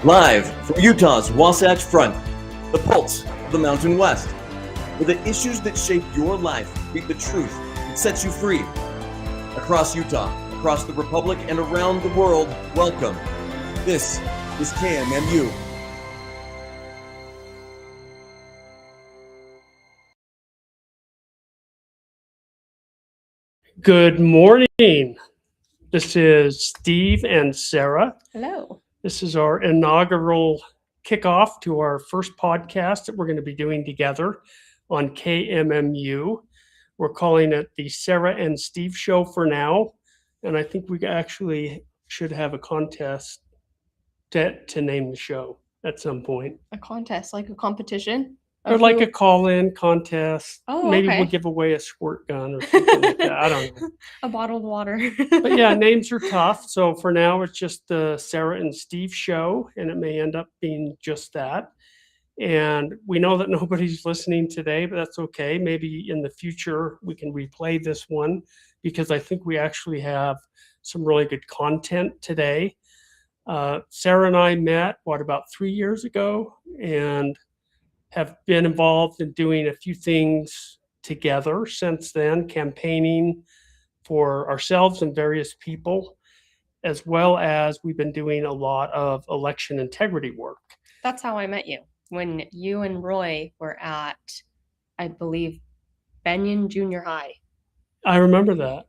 Live from Utah's Wasatch Front, the pulse of the Mountain West, where the issues that shape your life meet the truth that sets you free. Across Utah, across the Republic, and around the world, welcome. This is KMMU. Good morning. This is Steve and Sarah. Hello. This is our inaugural kickoff to our first podcast that we're going to be doing together on KMMU. We're calling it the Sarah and Steve Show for now. And I think we actually should have a contest to name the show at some point. A contest, like a competition? Or like a call-in contest. Oh, Maybe okay. we'll give away a squirt gun or something like that. I don't know. A bottled water. But yeah, names are tough. So for now, it's just the Sarah and Steve Show, and it may end up being just that. And we know that nobody's listening today, but that's okay. Maybe in the future, we can replay this one because I think we actually have some really good content today. Sarah and I met, about 3 years ago, and have been involved in doing a few things together since then, campaigning for ourselves and various people, as well as we've been doing a lot of election integrity work. That's how I met you. When you and Roy were at, I believe, Benyon Junior High. I remember that.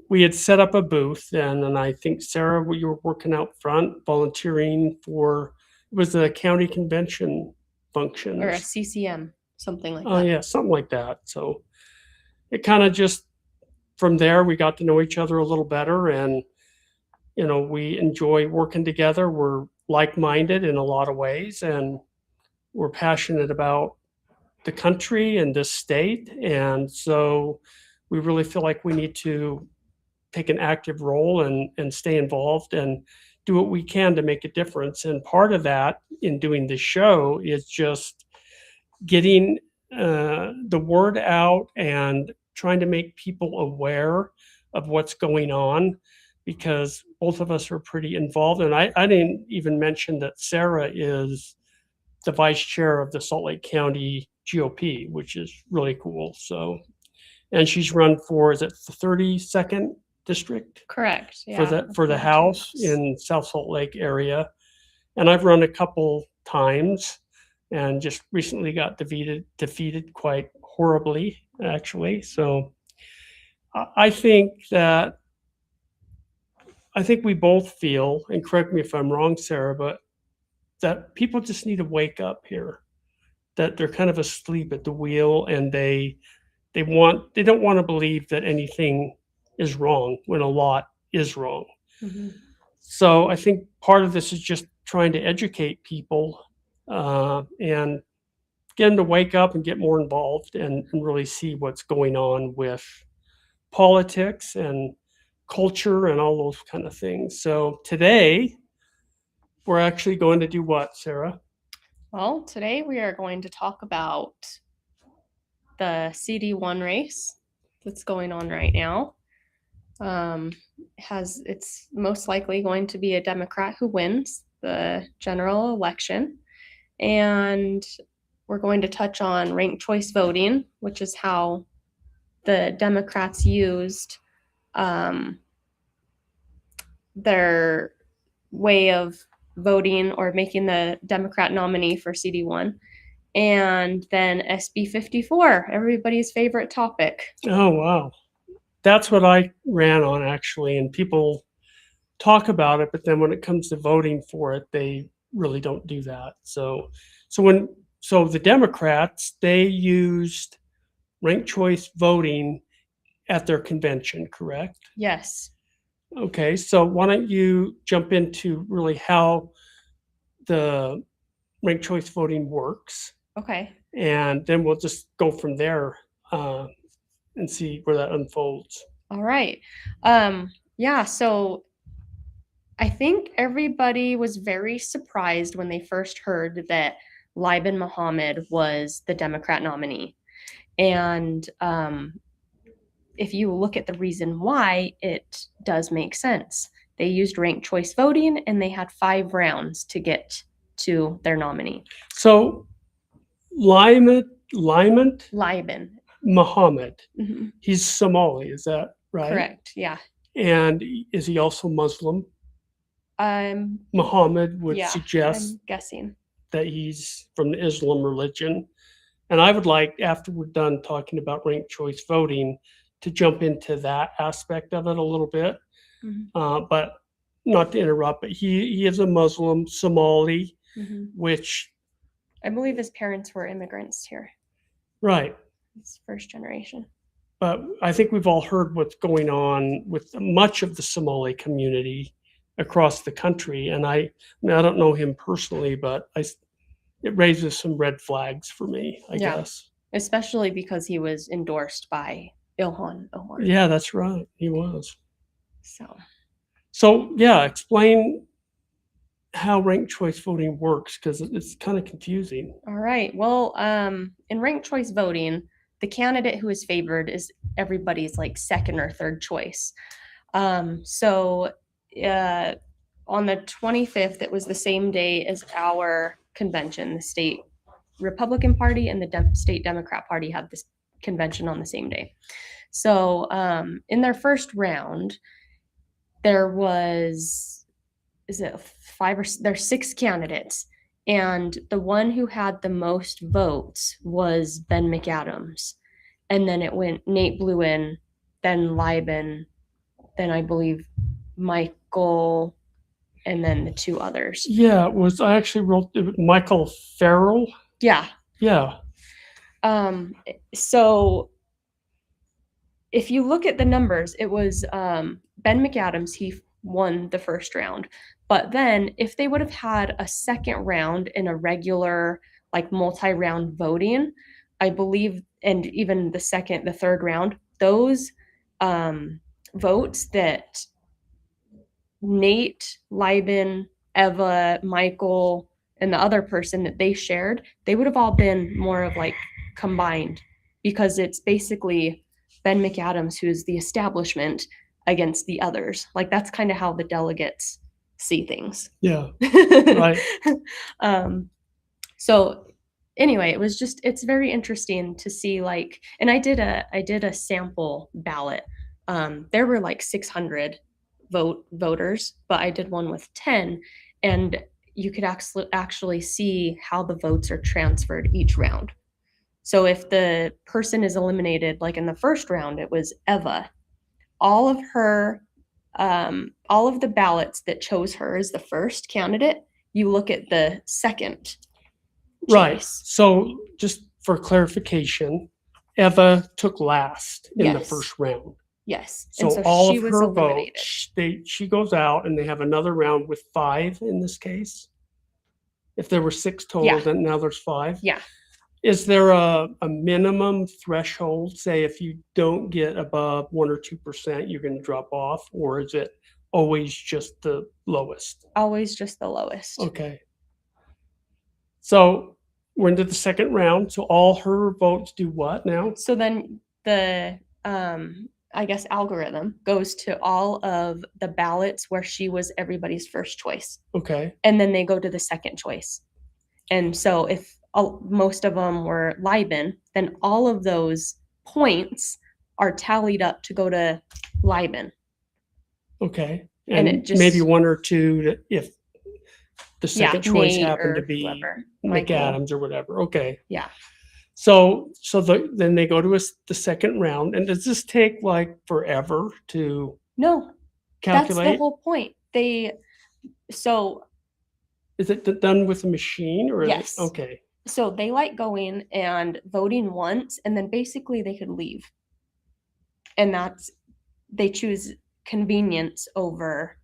We had set up a booth then, and I think, Sarah, you were working out front, volunteering for, it was a county convention function. Or a CCM, something like that. Oh, yeah, something like that. So it kind of just, from there, we got to know each other a little better, and, we enjoy working together. We're like-minded in a lot of ways, and we're passionate about the country and this state. And so we really feel like we need to take an active role and stay involved and do what we can to make a difference. And part of that in doing the show is just getting the word out and trying to make people aware of what's going on, because both of us are pretty involved. And I didn't even mention that Sarah is the vice chair of the Salt Lake County GOP, which is really cool. So, and she's run for, is it the 32nd district? Correct. Yeah. For the House in South Salt Lake area. And I've run a couple times and just recently got defeated quite horribly, actually. So I think we both feel, and correct me if I'm wrong, Sarah, but that people just need to wake up here, that they're kind of asleep at the wheel, and they don't want to believe that anything is wrong when a lot is wrong. Mm-hmm. So I think part of this is just trying to educate people and get them to wake up and get more involved and really see what's going on with politics and culture and all those kind of things. So today, we're actually going to do what, Sarah? Well, today we are going to talk about the CD1 race that's going on right now. It's most likely going to be a Democrat who wins the general election. And we're going to touch on ranked choice voting, which is how the Democrats used their way of voting or making the Democrat nominee for CD1. And then SB 54, everybody's favorite topic. Oh, wow. That's what I ran on, actually. And people talk about it, but then when it comes to voting for it, they really don't do that. So the Democrats, they used ranked choice voting at their convention, correct? Yes. Okay, so why don't you jump into really how the ranked choice voting works? Okay. And then we'll just go from there and see where that unfolds. All right. So I think everybody was very surprised when they first heard that Laibin Mohammed was the Democrat nominee. And if you look at the reason why, it does make sense. They used ranked choice voting, and they had 5 rounds to get to their nominee. So Lyman Liban. Muhammad, Mhm. he's Somali, is that right? Correct. Yeah. And is he also Muslim? Muhammad would Yeah. suggest I'm guessing. that he's from the Islam religion. And I would like, after we're done talking about ranked choice voting, to jump into that aspect of it a little bit. Mhm. But not to interrupt, but he is a Muslim Somali, Mhm. which, I believe his parents were immigrants here. right. It's first generation. But I think we've all heard what's going on with much of the Somali community across the country. And I mean, I don't know him personally, but it raises some red flags for me, I Yeah. guess. Especially because he was endorsed by Ilhan Omar. Yeah, that's right. He was. So Yeah, explain how ranked choice voting works, because it's kind of confusing. all right. Well, in ranked choice voting, the candidate who is favored is everybody's like second or third choice. So on the 25th, it was the same day as our convention. The state Republican Party and the state Democrat Party had this convention on the same day. So in their first round, there was, is it 5 or there's 6 candidates, and the one who had the most votes was Ben McAdams, and then it went Nate Bluin, then Liban, then I believe Michael, and then the 2 others. Yeah, I actually wrote Michael Farrell. Yeah. Yeah. So if you look at the numbers, it was Ben McAdams, he won the first round. But then if they would have had a second round in a regular, like multi-round voting, I believe, and even the third round, those votes that Nate, Liban, Eva, Michael, and the other person that they shared, they would have all been more of like combined, because it's basically Ben McAdams who's the establishment against the others. Like that's kind of how the delegates see things. Yeah. Right. So anyway, it's very interesting to see, like, and I did a sample ballot. There were like 600 voters, but I did one with 10, and you could actually see how the votes are transferred each round. So if the person is eliminated, like in the first round, it was Eva, all of the ballots that chose her as the first candidate, you look at the second Right. choice. So just for clarification, Eva took last in the Yes. first round. Yes. So, And all she of was her eliminated. votes, she goes out and they have another round with 5 in this case. If there were 6 total, Yeah. then now there's 5. Yeah. Is there a minimum threshold? Say if you don't get above 1 or 2%, you're going to drop off, or is it always just the lowest? Always just the lowest. Okay. So we're into the second round. So all her votes do what now? So then the I guess algorithm goes to all of the ballots where she was everybody's first choice. Okay. And then they go to the second choice. And so if most of them were Liban, then all of those points are tallied up to go to Liban. Okay. And And it just- maybe 1 or 2 if the second choice Nate happened to or be whoever, Michael. McAdams or whatever. Okay. Yeah. So then they go to the second round. And does this take like forever to No, calculate? that's the whole point. So Is it done with a machine or is Yes. it? Okay. So they like going and voting once, and then basically they could leave. And they choose convenience over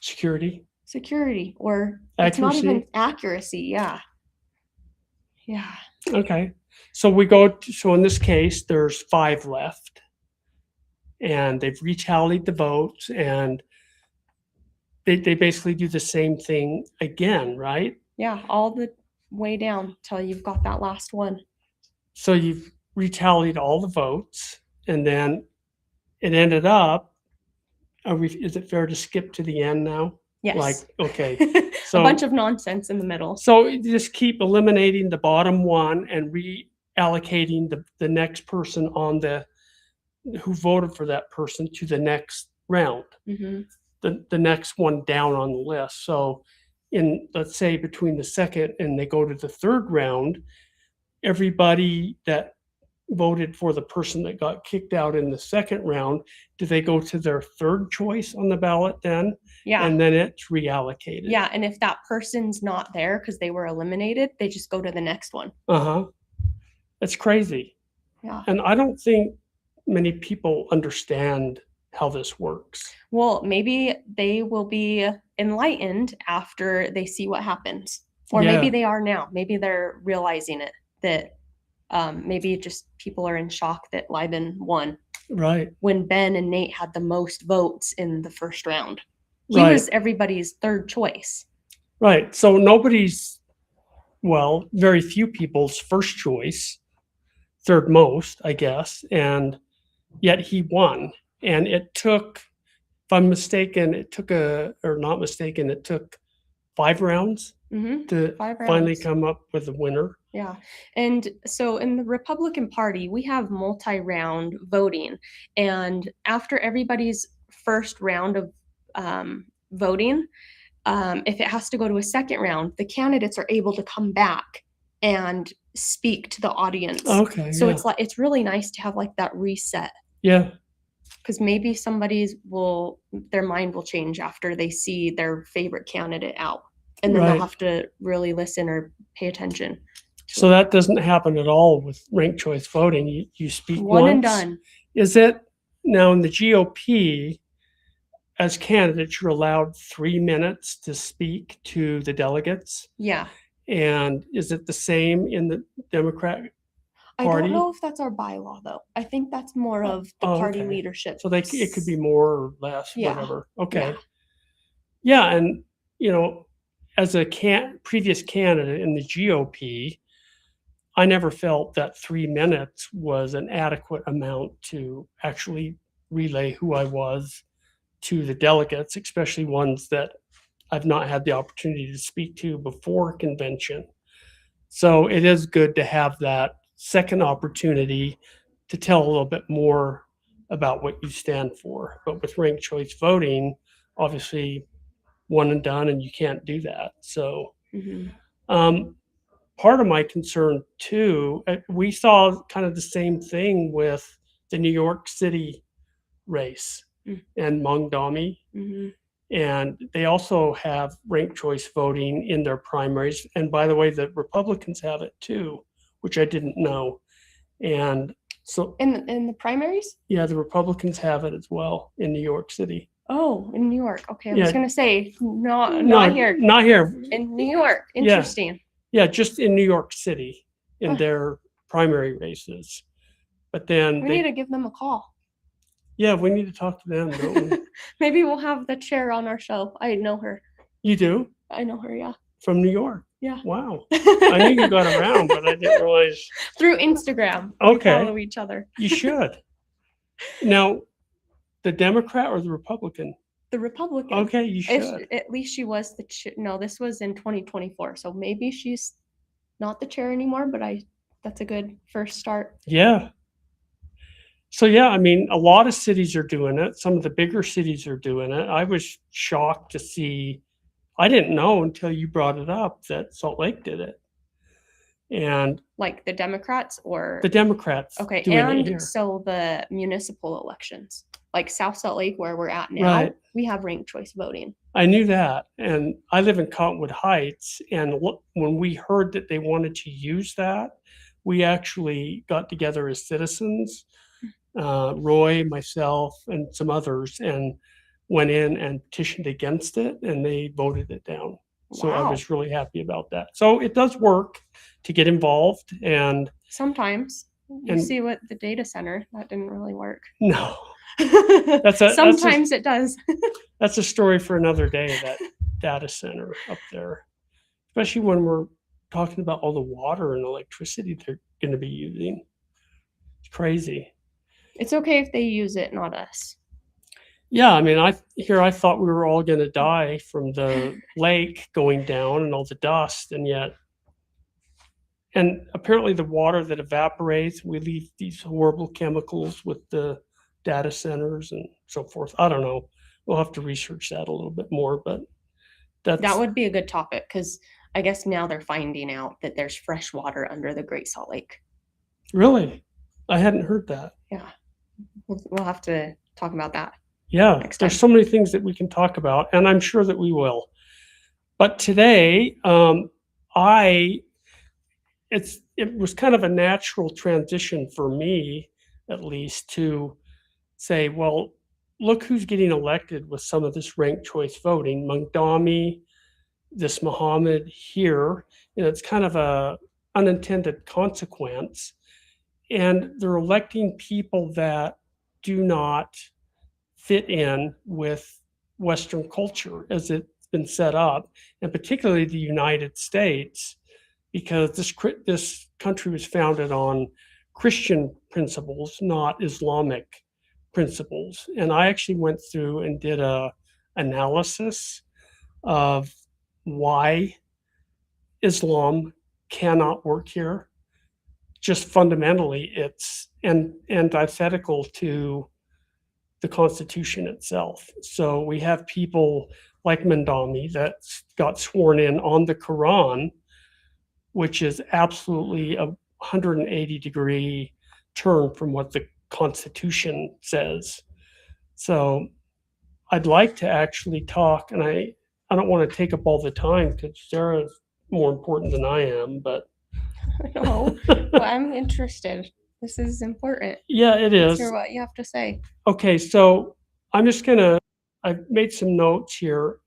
Security. security, or it's not Accuracy? even accuracy. Yeah. Yeah. Okay. So so in this case, there's 5 left. And they've retallied the votes and they basically do the same thing again, right? Yeah. All the way down till you've got that last one. So you've retallied all the votes and then it ended up, Is it fair to skip to the end now? Yes. Like, okay. A So, bunch of nonsense in the middle. so you just keep eliminating the bottom one and reallocating the next person on who voted for that person to the next round, Hmm. the next one down on the list. So let's say between the second and they go to the third round, everybody that voted for the person that got kicked out in the second round, do they go to their third choice on the ballot then? Yeah. And then it's reallocated. Yeah. And if that person's not there because they were eliminated, they just go to the next one. It's crazy. Yeah. And I don't think many people understand how this works. Well, maybe they will be enlightened after they see what happens. Or maybe Yeah. they are now. Maybe they're realizing it, that maybe just people are in shock that Liban won Right. when Ben and Nate had the most votes in the first round. He Right. was everybody's third choice. Right. So very few people's first choice, third most, I guess, and yet he won. And it took, if I'm mistaken, it took 5 rounds Hmm. to 5 finally rounds. come up with a winner. Yeah. And so in the Republican Party, we have multi-round voting. And after everybody's first round of voting, if it has to go to a second round, the candidates are able to come back and speak to the audience. Okay. So yeah. it's really nice to have like that reset, Yeah. because maybe their mind will change after they see their favorite candidate out. And then Right. they'll have to really listen or pay attention. So that doesn't happen at all with ranked choice voting. You speak One and once. done. Is it now in the GOP, as candidates, you're allowed 3 minutes to speak to the delegates? Yeah. And is it the same in the Democrat I Party? don't know if that's our bylaw though. I think that's more of the party okay. leadership. So it could be more or less, Yeah. whatever. Okay. Yeah. Yeah, and as a previous candidate in the GOP, I never felt that 3 minutes was an adequate amount to actually relay who I was to the delegates, especially ones that I've not had the opportunity to speak to before convention. So it is good to have that second opportunity to tell a little bit more about what you stand for. But with ranked choice voting, obviously one and done, and you can't do that. So Mhm. part of my concern too, we saw kind of the same thing with the New York City race and Mongdami. Mhm. And they also have ranked choice voting in their primaries. And by the way, the Republicans have it too, which I didn't know. And so, In the primaries? yeah, the Republicans have it as well in New York City. Oh, in New York. Okay, I Yeah. was gonna say not No, here. Not here. In New York. Yeah. Interesting. Yeah, just in New York City in Huh. their primary races. But then We need to give them a call. yeah, we need to talk to them, don't we? Maybe we'll have the chair on our show. I know her. You do? I know her, yeah. From New York? Yeah. Wow. I knew you got around, but I didn't realize. Through Instagram. We Okay. follow each other. You should. Now, the Democrat or the Republican? The Republican. Okay, you should. At least she was the no, this was in 2024. So maybe she's not the chair anymore, but that's a good first start. Yeah. So yeah, I mean, a lot of cities are doing it. Some of the bigger cities are doing it. I was shocked to see, I didn't know until you brought it up that Salt Lake did it. And Like the Democrats or the Democrats okay, doing it and here. so the municipal elections, like South Salt Lake, where we're at now, Right. we have ranked choice voting. I knew that. And I live in Cottonwood Heights. And when we heard that they wanted to use that, we actually got together as citizens, Roy, myself, and some others, and went in and petitioned against it, and they voted it down. So I Wow. was really happy about that. So it does work to get involved. And Sometimes you And- see what the data center, that didn't really work. no, Sometimes it does. that's a story for another day, that data center up there, especially when we're talking about all the water and electricity they're going to be using. It's crazy. It's okay if they use it, not us. Yeah, I mean, I thought we were all going to die from the lake going down and all the dust, and apparently the water that evaporates, we leave these horrible chemicals with the data centers and so forth. I don't know. We'll have to research that a little bit more, but That that's would be a good topic because I guess now they're finding out that there's fresh water under the Great Salt Lake. really, I hadn't heard that. Yeah, we'll have to talk about that. Yeah, Next time. there's so many things that we can talk about, and I'm sure that we will. But today, it was kind of a natural transition for me, at least, to say, well, look who's getting elected with some of this ranked choice voting. Mangdami, this Muhammad here, it's kind of a unintended consequence. And they're electing people that do not fit in with Western culture as it's been set up, and particularly the United States, because this country was founded on Christian principles, not Islamic principles. And I actually went through and did a analysis of why Islam cannot work here. Just fundamentally, it's antithetical to the Constitution itself. So we have people like Mandami that got sworn in on the Quran, which is absolutely a 180-degree turn from what the Constitution says. So I'd like to actually talk, and I don't want to take up all the time because Sarah's more important than I am, but No, well, I'm interested. This is important. yeah, it Let's is. hear what you have to say. Okay, so I've made some notes here.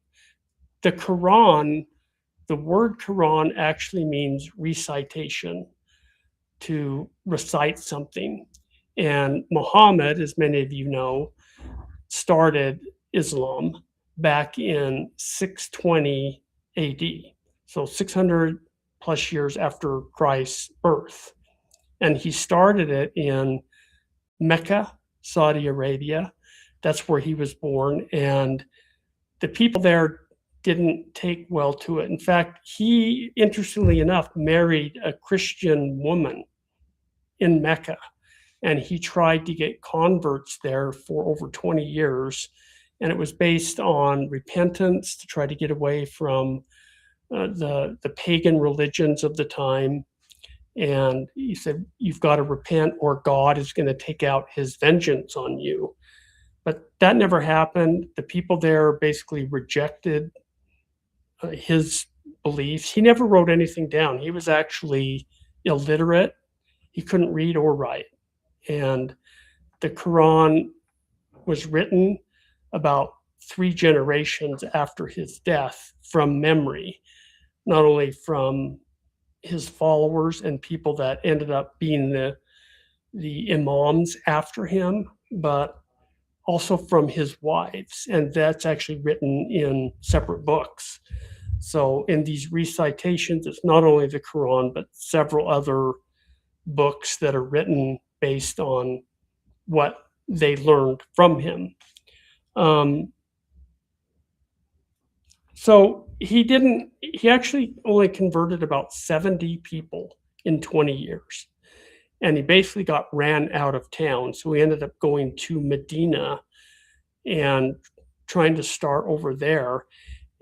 The Quran, the word Quran actually means recitation, to recite something. And Muhammad, as many of you know, started Islam back in 620 AD, so 600 plus years after Christ's birth. And he started it in Mecca, Saudi Arabia. That's where he was born. And the people there didn't take well to it. In fact, he, interestingly enough, married a Christian woman in Mecca. And he tried to get converts there for over 20 years. And it was based on repentance to try to get away from the pagan religions of the time. And he said, you've got to repent or God is going to take out his vengeance on you. But that never happened. The people there basically rejected his beliefs. He never wrote anything down. He was actually illiterate. He couldn't read or write. And the Quran was written about 3 generations after his death from memory, not only from his followers and people that ended up being the imams after him, but also from his wives. And that's actually written in separate books. So in these recitations, it's not only the Quran, but several other books that are written based on what they learned from him. So he actually only converted about 70 people in 20 years. And he basically got ran out of town. So he ended up going to Medina and trying to start over there.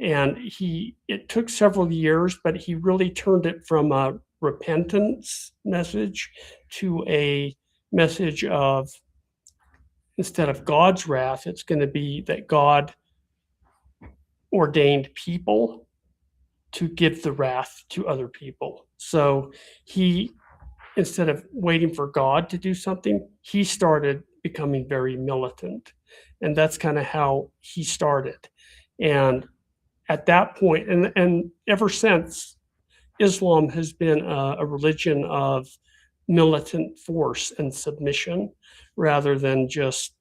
And it took several years, but he really turned it from a repentance message to a message of, instead of God's wrath, it's going to be that God ordained people to give the wrath to other people. So he, instead of waiting for God to do something, he started becoming very militant. And that's kind of how he started. And at that point, and ever since, Islam has been a religion of militant force and submission rather than just,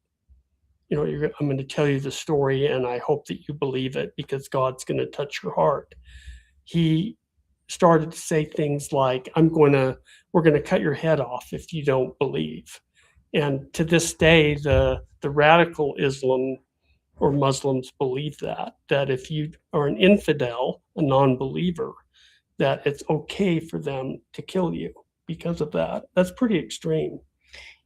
I'm going to tell you the story and I hope that you believe it because God's going to touch your heart. He started to say things like, we're going to cut your head off if you don't believe. And to this day, the radical Islam or Muslims believe that if you are an infidel, a non-believer, that it's okay for them to kill you because of that. That's pretty extreme.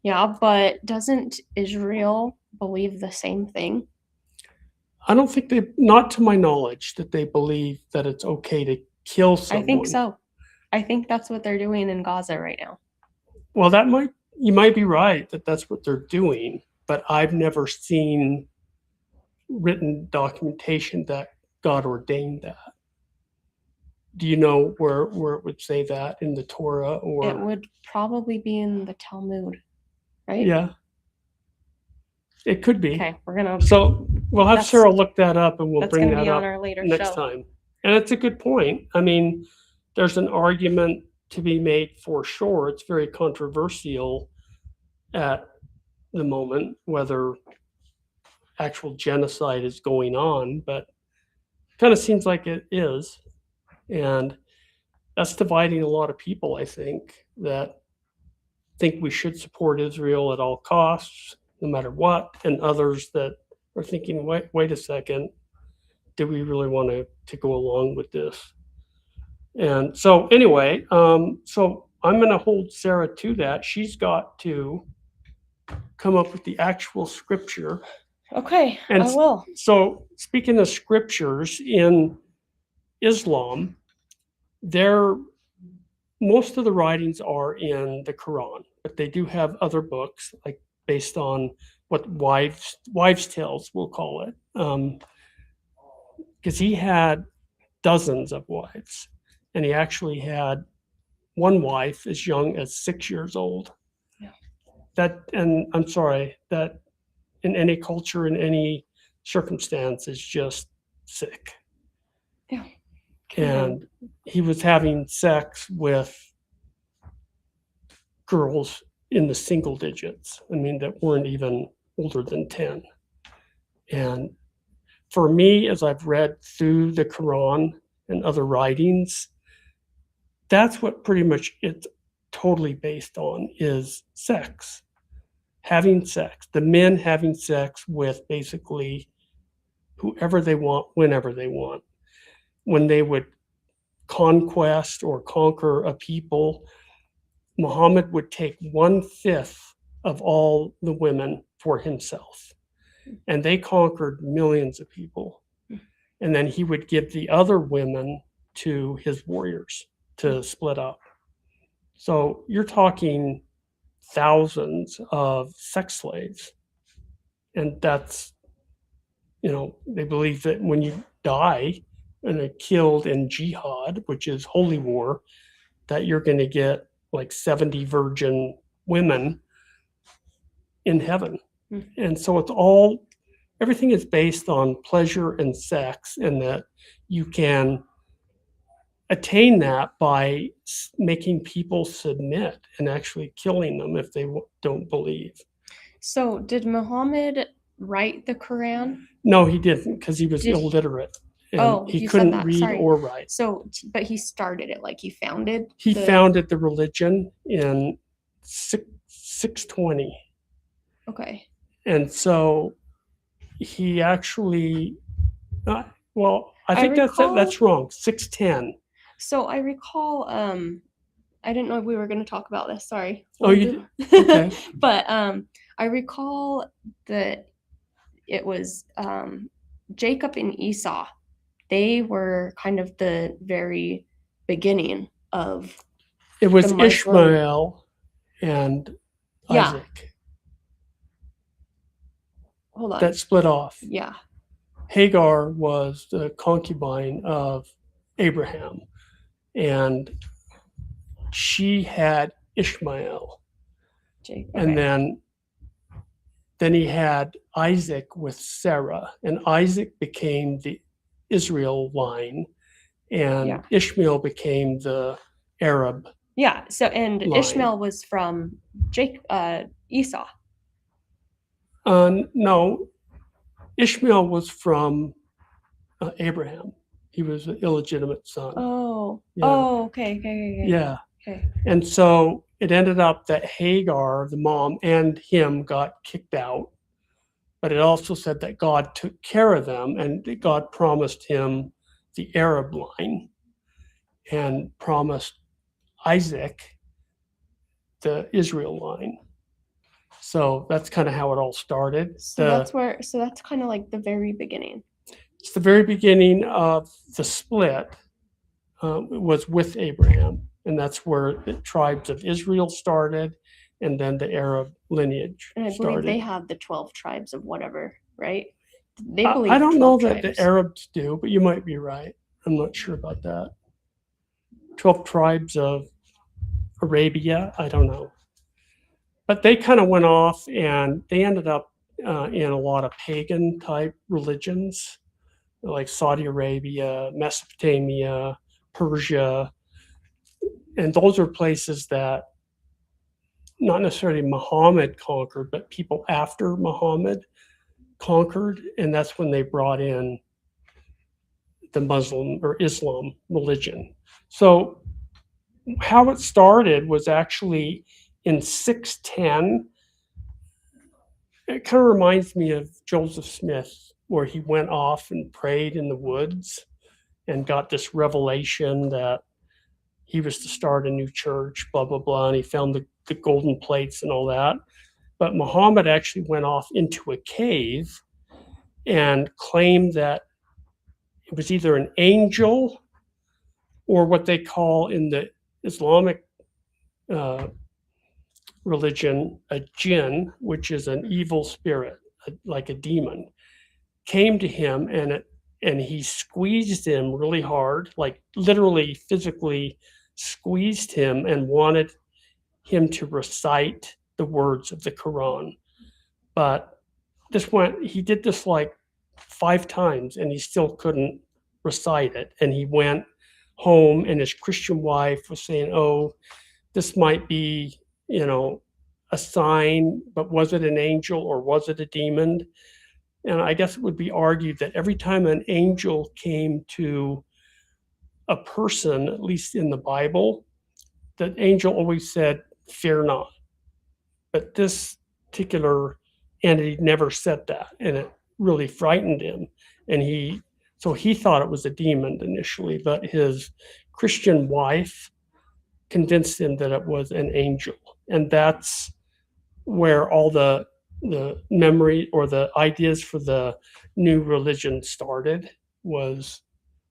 Yeah, but doesn't Israel believe the same thing? I don't think not to my knowledge, that they believe that it's okay to kill someone. I think so. I think that's what they're doing in Gaza right now. Well, you might be right that that's what they're doing, but I've never seen written documentation that God ordained that. Do you know where it would say that in the Torah? Or It would probably be in the Talmud, right? Yeah, it could be. Okay, we're gonna. So we'll have Sarah look that up, and we'll That's bring gonna that be on up our later next show. time. And it's a good point. I mean, there's an argument to be made for sure. It's very controversial at the moment whether actual genocide is going on, but it kind of seems like it is. And that's dividing a lot of people, I think, that think we should support Israel at all costs, no matter what, and others that are thinking, wait a second, do we really want to go along with this? And so anyway, so I'm going to hold Sarah to that. She's got to come up with the actual scripture. Okay, And I will. So speaking of scriptures in Islam, most of the writings are in the Quran, but they do have other books, like based on what wives' tales, we'll call it, because he had dozens of wives, and he actually had one wife as young as 6 years old. Yeah. And I'm sorry, that in any culture, in any circumstance, is just sick. Yeah. And he was having sex with girls in the single digits. I mean, that weren't even older than 10. And for me, as I've read through the Quran and other writings, that's what pretty much it's totally based on, is sex. Having sex. The men having sex with basically whoever they want, whenever they want. When they would conquest or conquer a people, Muhammad would take 1/5 of all the women for himself. And they conquered millions of people. And then he would give the other women to his warriors to split up. So you're talking thousands of sex slaves. And that's, they believe that when you die and are killed in jihad, which is holy war, that you're going to get like 70 virgin women in heaven. And so everything is based on pleasure and sex, and that you can attain that by making people submit and actually killing them if they don't believe. So did Muhammad write the Quran? No, he didn't, because he was illiterate. And he couldn't read or write. So, but he started it, like he founded the religion in 620. Okay. And so he actually, I think that's wrong. 610. So I recall, I didn't know if we were going to talk about this. Sorry. Oh, you did? Okay. But I recall that it was Jacob and Esau. They were kind of the very beginning of. It was Ishmael and Isaac. Hold on. That split off. Yeah. Hagar was the concubine of Abraham, and she had Ishmael. Okay. And then he had Isaac with Sarah, and Isaac became the Israel line, and Ishmael became the Arab. Yeah. So, and line. Ishmael was from Esau. No, Ishmael was from Abraham. He was an illegitimate son. Oh. Yeah. Oh. Okay. Yeah. Okay. And so it ended up that Hagar, the mom, and him got kicked out, but it also said that God took care of them and that God promised him the Arab line and promised Isaac the Israel line. So that's kind of how it all started. So that's kind of like the very beginning. It's the very beginning of the split. Was with Abraham, and that's where the tribes of Israel started, and then the Arab lineage And I believe started. they have the 12 tribes of whatever, right? They I believe don't 12 know that tribes. the Arabs do, but you might be right. I'm not sure about that. 12 tribes of Arabia, I don't know. But they kind of went off and they ended up in a lot of pagan type religions, like Saudi Arabia, Mesopotamia, Persia. And those are places that not necessarily Muhammad conquered, but people after Muhammad conquered. And that's when they brought in the Muslim or Islam religion. So how it started was actually in 610. It kind of reminds me of Joseph Smith, where he went off and prayed in the woods and got this revelation that he was to start a new church, blah, blah, blah. And he found the golden plates and all that. But Muhammad actually went off into a cave and claimed that it was either an angel or what they call in the Islamic religion a jinn, which is an evil spirit, like a demon, came to him and he squeezed him really hard, like literally physically squeezed him and wanted him to recite the words of the Quran. But he did this like 5 times and he still couldn't recite it. And he went home and his Christian wife was saying, oh, this might be, a sign, but was it an angel or was it a demon? And I guess it would be argued that every time an angel came to a person, at least in the Bible, the angel always said, fear not. But this particular entity never said that, and it really frightened him. And he thought it was a demon initially, but his Christian wife convinced him that it was an angel. And that's where all the memory or the ideas for the new religion started, was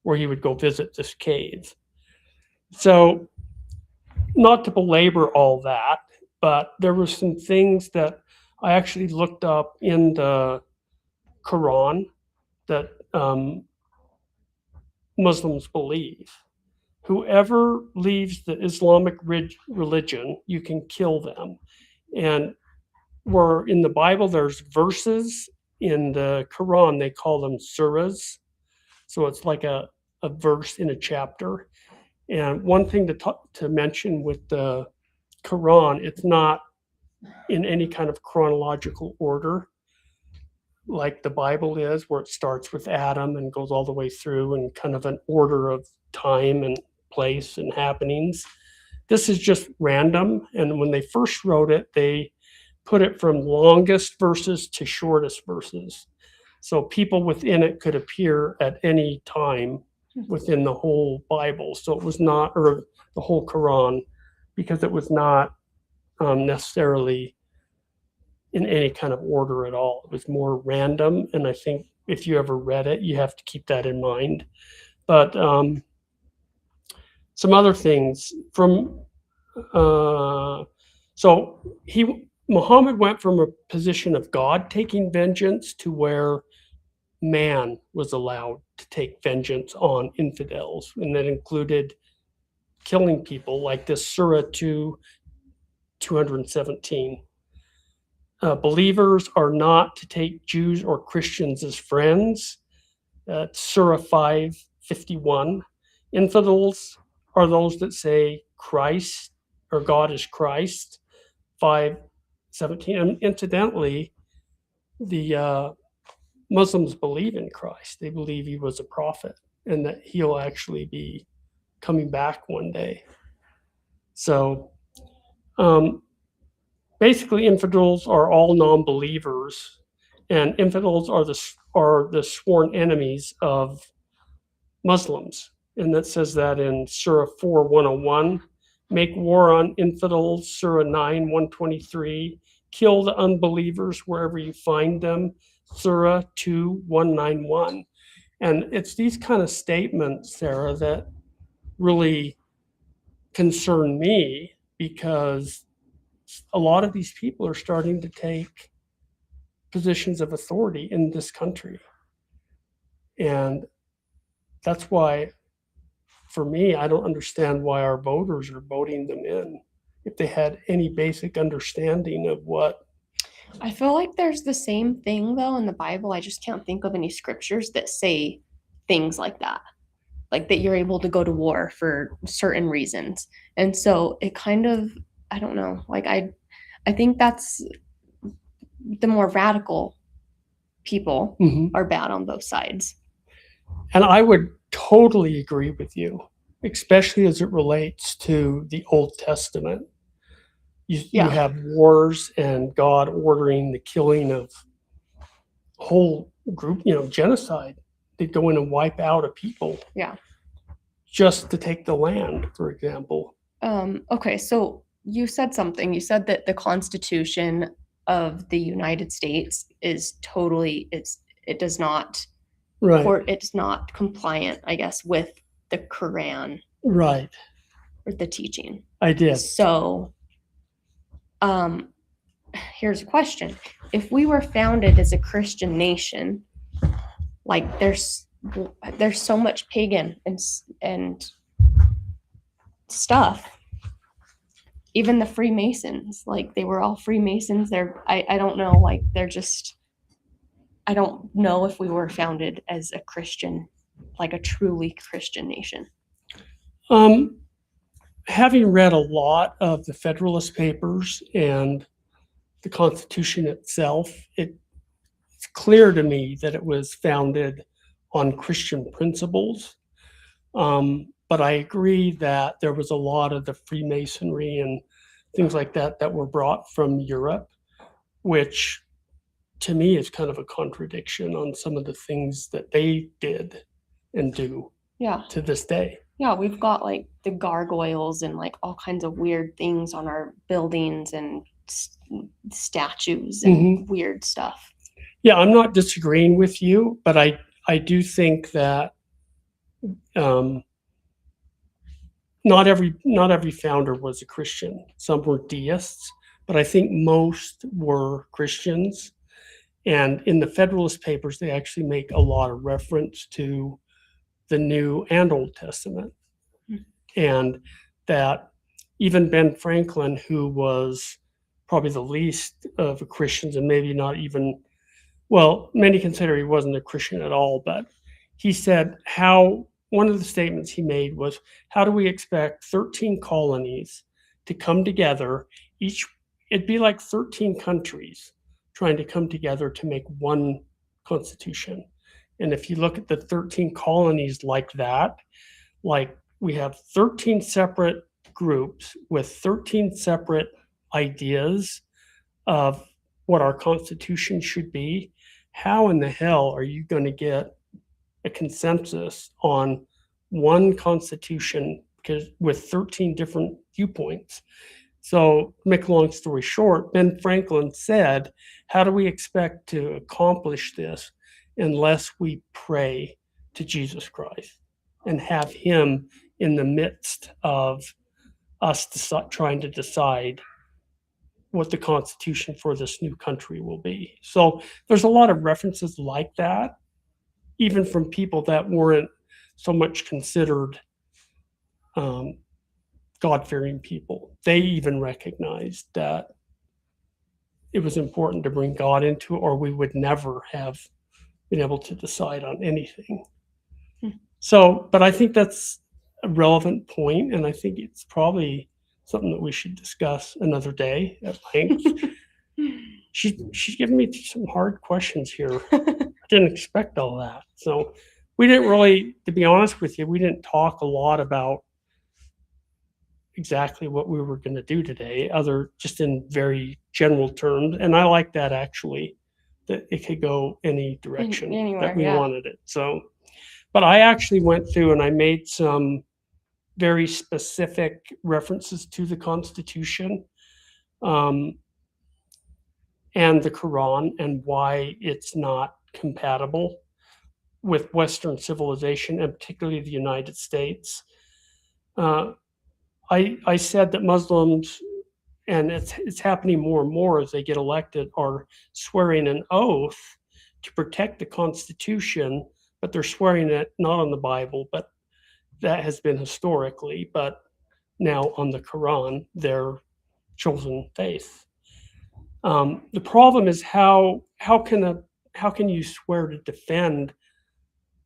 where he would go visit this cave. So not to belabor all that, but there were some things that I actually looked up in the Quran that Muslims believe. Whoever leaves the Islamic religion, you can kill them. And where in the Bible there's verses, in the Quran they call them surahs. So it's like a verse in a chapter. And one thing to mention with the Quran, it's not in any kind of chronological order like the Bible is, where it starts with Adam and goes all the way through in kind of an order of time and place and happenings. This is just random. And when they first wrote it, they put it from longest verses to shortest verses. So people within it could appear at any time within the whole Bible. So it was not, or the whole Quran, because it was not necessarily in any kind of order at all. It was more random. And I think if you ever read it, you have to keep that in mind. But some other things from, Muhammad went from a position of God taking vengeance to where man was allowed to take vengeance on infidels. And that included killing people, like this Surah 217. Believers are not to take Jews or Christians as friends. Surah 5:51. Infidels are those that say Christ or God is Christ. 5:17. And incidentally, the Muslims believe in Christ. They believe he was a prophet and that he'll actually be coming back one day. So basically, infidels are all non-believers, and infidels are the sworn enemies of Muslims. And that says that in Surah 4:101. Make war on infidels, Surah 9:123. Kill the unbelievers wherever you find them, Surah 2:191. And it's these kind of statements, Sarah, that really concern me, because a lot of these people are starting to take positions of authority in this country. And that's why, for me, I don't understand why our voters are voting them in if they had any basic understanding of what. I feel like there's the same thing though in the Bible. I just can't think of any scriptures that say things like that. Like that you're able to go to war for certain reasons. And so it kind of, I don't know, like I think that's the more radical people are bad on both sides. And I would totally agree with you, especially as it relates to the Old Testament. You Yeah. have wars and God ordering the killing of whole group, genocide. They go in and wipe out a people. Yeah. Just to take the land, for example. Okay, so you said something. You said that the Constitution of the United States is totally, it does not, Right. or it's not compliant, I guess, with the Quran Right. or the teaching. I did. So, here's a question. If we were founded as a Christian nation, like there's so much pagan and stuff. Even the Freemasons, like they were all Freemasons. I don't know, like they're just, I don't know if we were founded as a Christian, like a truly Christian nation. Having read a lot of the Federalist Papers and the Constitution itself, it's clear to me that it was founded on Christian principles. But I agree that there was a lot of the Freemasonry and things like that were brought from Europe, which to me is kind of a contradiction on some of the things that they did and do to this day. Yeah, we've got like the gargoyles and like all kinds of weird things on our buildings and statues and weird stuff. Yeah, I'm not disagreeing with you, but I do think that not every founder was a Christian. Some were deists, but I think most were Christians. And in the Federalist Papers, they actually make a lot of reference to the New and Old Testament. And that even Ben Franklin, who was probably the least of the Christians, and maybe not even, well, many consider he wasn't a Christian at all, but he said one of the statements he made was, how do we expect 13 colonies to come together? It'd be like 13 countries trying to come together to make one constitution. And if you look at the 13 colonies like that, like we have 13 separate groups with 13 separate ideas of what our constitution should be, how in the hell are you going to get a consensus on one constitution with 13 different viewpoints? So, make a long story short, Ben Franklin said, how do we expect to accomplish this unless we pray to Jesus Christ and have him in the midst of us trying to decide what the constitution for this new country will be? So there's a lot of references like that, even from people that weren't so much considered God-fearing people. They even recognized that it was important to bring God into it, or we would never have been able to decide on anything. So, but I think that's a relevant point, and I think it's probably something that we should discuss another day at length. She's giving me some hard questions here. I didn't expect all that. So we didn't really, to be honest with you, we didn't talk a lot about exactly what we were going to do today, other just in very general terms. And I like that, actually, that it could go any direction anywhere, that we yeah. wanted it. So, but I actually went through and I made some very specific references to the Constitution and the Quran and why it's not compatible with Western civilization, and particularly the United States. I said that Muslims, and it's happening more and more as they get elected, are swearing an oath to protect the Constitution, but they're swearing it not on the Bible, but that has been historically, but now on the Quran, their chosen faith. The problem is how can you swear to defend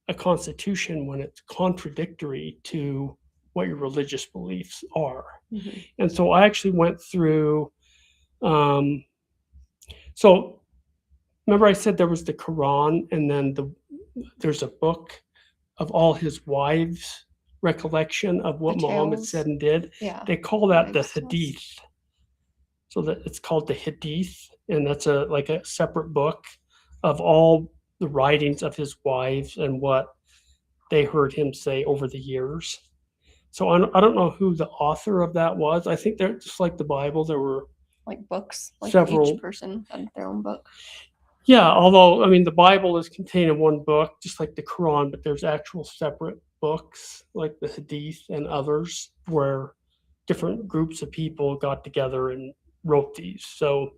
a constitution when it's contradictory to what your religious beliefs are? Mm-hmm. And so I actually went through. So remember I said there was the Quran, and then there's a book of all his wives' recollection of what Muhammad Tales. said and did. Yeah. They call that the Wives' tales. Hadith. So that it's called the Hadith, and that's a separate book of all the writings of his wives and what they heard him say over the years. So I don't know who the author of that was. I think they're just like the Bible. There were Like books, like several. each person had their own book. Yeah, although I mean the Bible is contained in one book, just like the Quran, but there's actual separate books like the Hadith and others where different groups of people got together and wrote these. So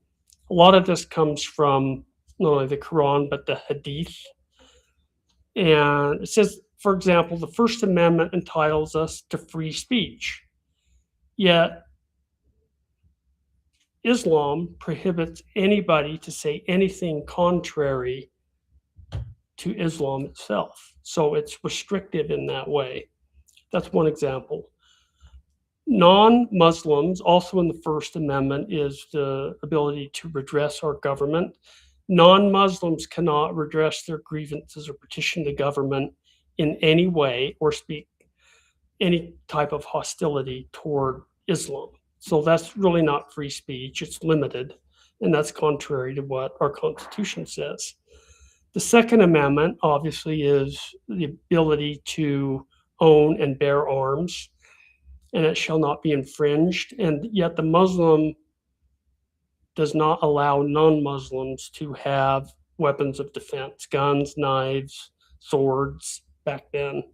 a lot of this comes from not only the Quran but the Hadith. And it says, for example, the First Amendment entitles us to free speech, yet Islam prohibits anybody to say anything contrary to Islam itself. So it's restrictive in that way. That's one example. Non-Muslims, also in the First Amendment, is the ability to redress our government. Non-Muslims cannot redress their grievances or petition the government in any way or speak any type of hostility toward Islam. So that's really not free speech, it's limited, and that's contrary to what our Constitution says. The Second Amendment, obviously, is the ability to own and bear arms, and it shall not be infringed. And yet the Muslim does not allow non-Muslims to have weapons of defense, guns, knives, swords back then,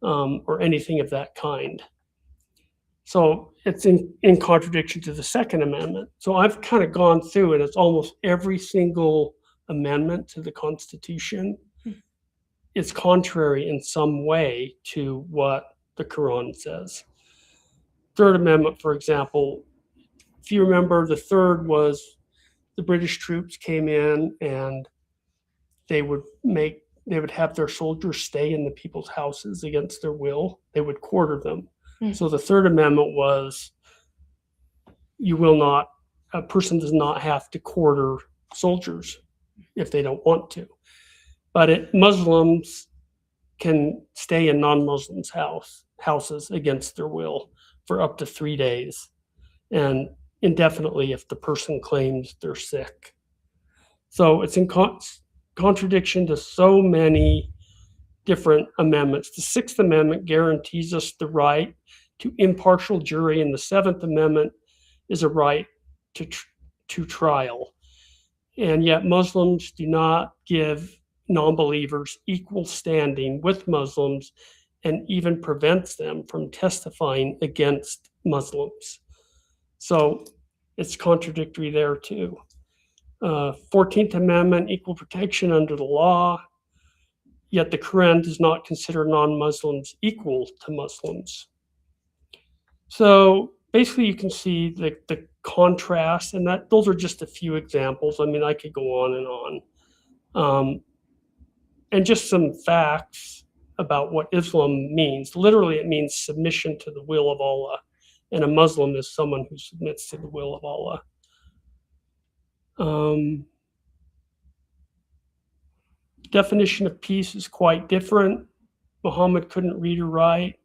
or anything of that kind. So it's in contradiction to the Second Amendment. So I've kind of gone through, and it's almost every single amendment to the Constitution is contrary in some way to what the Quran says. Third Amendment, for example, if you remember, the third was the British troops came in and they would have their soldiers stay in the people's houses against their will. They would quarter them. So the Third Amendment was a person does not have to quarter soldiers if they don't want to. But Muslims can stay in non-Muslims' houses against their will for up to 3 days, and indefinitely if the person claims they're sick. So it's in contradiction to so many different amendments. The Sixth Amendment guarantees us the right to impartial jury, and the Seventh Amendment is a right to trial. And yet Muslims do not give non-believers equal standing with Muslims, and even prevents them from testifying against Muslims. So it's contradictory there too. 14th Amendment, equal protection under the law, yet the Quran does not consider non-Muslims equal to Muslims. So basically you can see the contrast, and those are just a few examples. I mean, I could go on and on. And just some facts about what Islam means. Literally, it means submission to the will of Allah. And a Muslim is someone who submits to the will of Allah. Definition of peace is quite different. Muhammad couldn't read or write.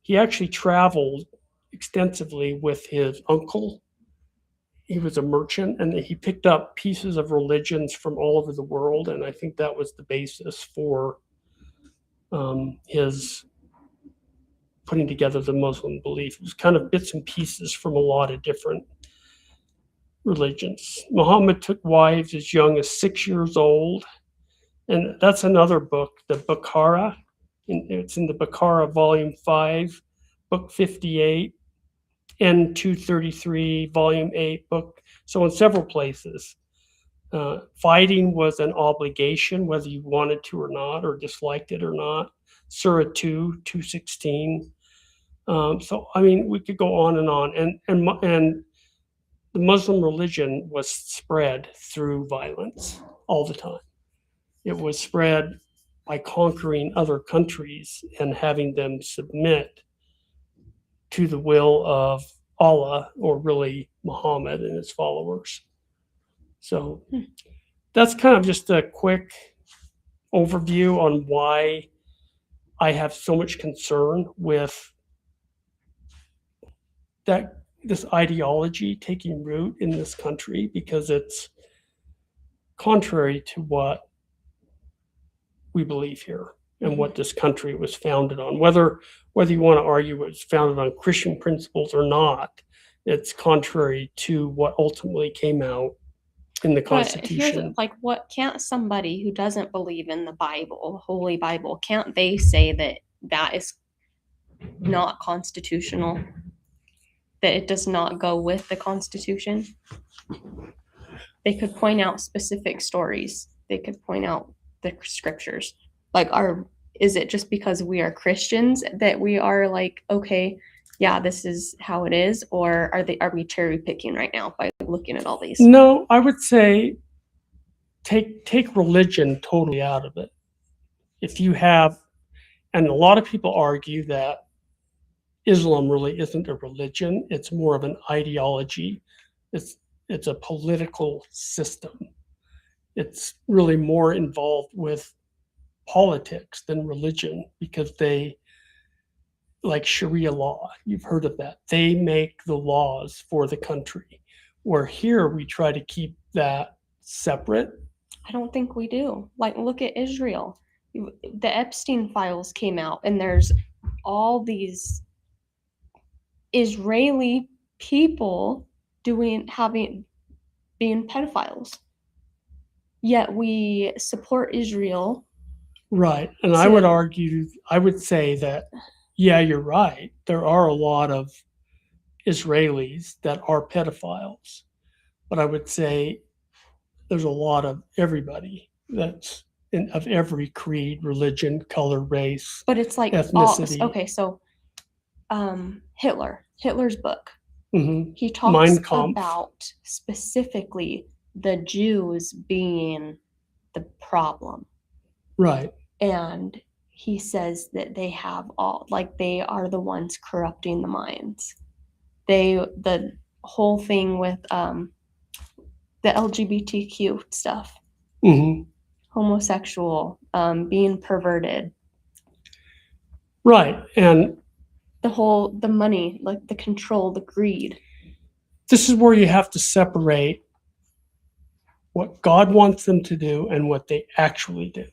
He actually traveled extensively with his uncle. he was a merchant, and he picked up pieces of religions from all over the world, and I think that was the basis for his putting together the Muslim belief. It was kind of bits and pieces from a lot of different religions. Muhammad took wives as young as 6 years old, and that's another book, the Baqarah. It's in the Baqarah, Volume 5, Book 58, N233, Volume 8, book. So in several places, fighting was an obligation, whether you wanted to or not, or disliked it or not. Surah 2, 216. So I mean, we could go on and on. And the Muslim religion was spread through violence all the time. It was spread by conquering other countries and having them submit to the will of Allah, or really Muhammad and his followers. So that's kind of just a quick overview on why I have so much concern with this ideology taking root in this country, because it's contrary to what we believe here and what this country was founded on. Whether you want to argue it's founded on Christian principles or not, it's contrary to what ultimately came out in the Constitution. Like, what can't somebody who doesn't believe in the Bible, Holy Bible, can't they say that that is not constitutional? That it does not go with the Constitution? They could point out specific stories. They could point out the scriptures. Like, is it just because we are Christians that we are like, okay, yeah, this is how it is? Or are we cherry picking right now by looking at all these? No, I would say take religion totally out of it. If you have, and a lot of people argue that Islam really isn't a religion, it's more of an ideology. It's a political system. It's really more involved with politics than religion, because they, like Sharia law, you've heard of that. They make the laws for the country, where here we try to keep that separate. I don't think we do. Like, look at Israel. The Epstein files came out, and there's all these Israeli people being pedophiles. Yet we support Israel. Right. And I would say that, yeah, you're right. There are a lot of Israelis that are pedophiles. But I would say there's a lot of everybody that's of every creed, religion, color, race, but it's like ethnicity. Okay, so Hitler's book. Mm-hmm. He talks about specifically the Jews being the problem. Right. And he says that they have they are the ones corrupting the minds. The whole thing with the LGBTQ stuff, mm-hmm. homosexual, being perverted. Right. And the money, like the control, the greed. This is where you have to separate what God wants them to do and what they actually do.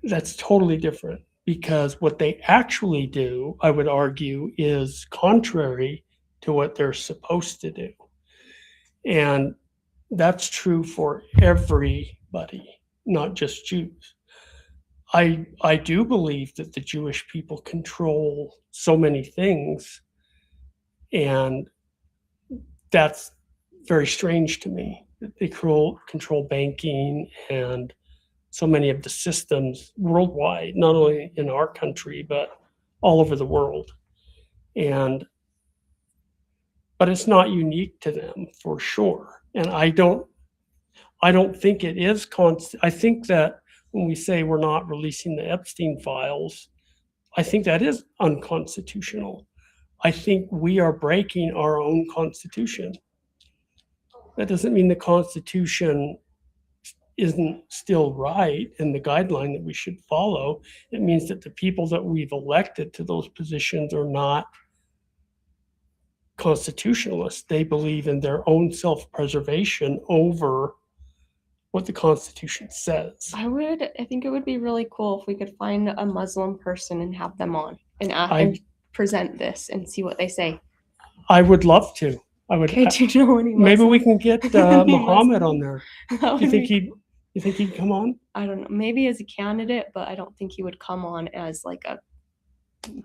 That's totally different, because what they actually do, I would argue, is contrary to what they're supposed to do. And that's true for everybody, not just Jews. I do believe that the Jewish people control so many things, and that's very strange to me. They control banking and so many of the systems worldwide, not only in our country, but all over the world. But it's not unique to them, for sure. And I don't think it is I think that when we say we're not releasing the Epstein files, I think that is unconstitutional. I think we are breaking our own Constitution. That doesn't mean the Constitution isn't still right and the guideline that we should follow. It means that the people that we've elected to those positions are not constitutionalists. They believe in their own self-preservation over what the Constitution says. I think it would be really cool if we could find a Muslim person and have them on and I- and present this and see what they say. I would love to. I would. Okay, do you know any Maybe we Muslim? can get Any Muhammad Muslim? on there. That Do you would think be- he'd come on? I don't know. Maybe as a candidate, but I don't think he would come on as like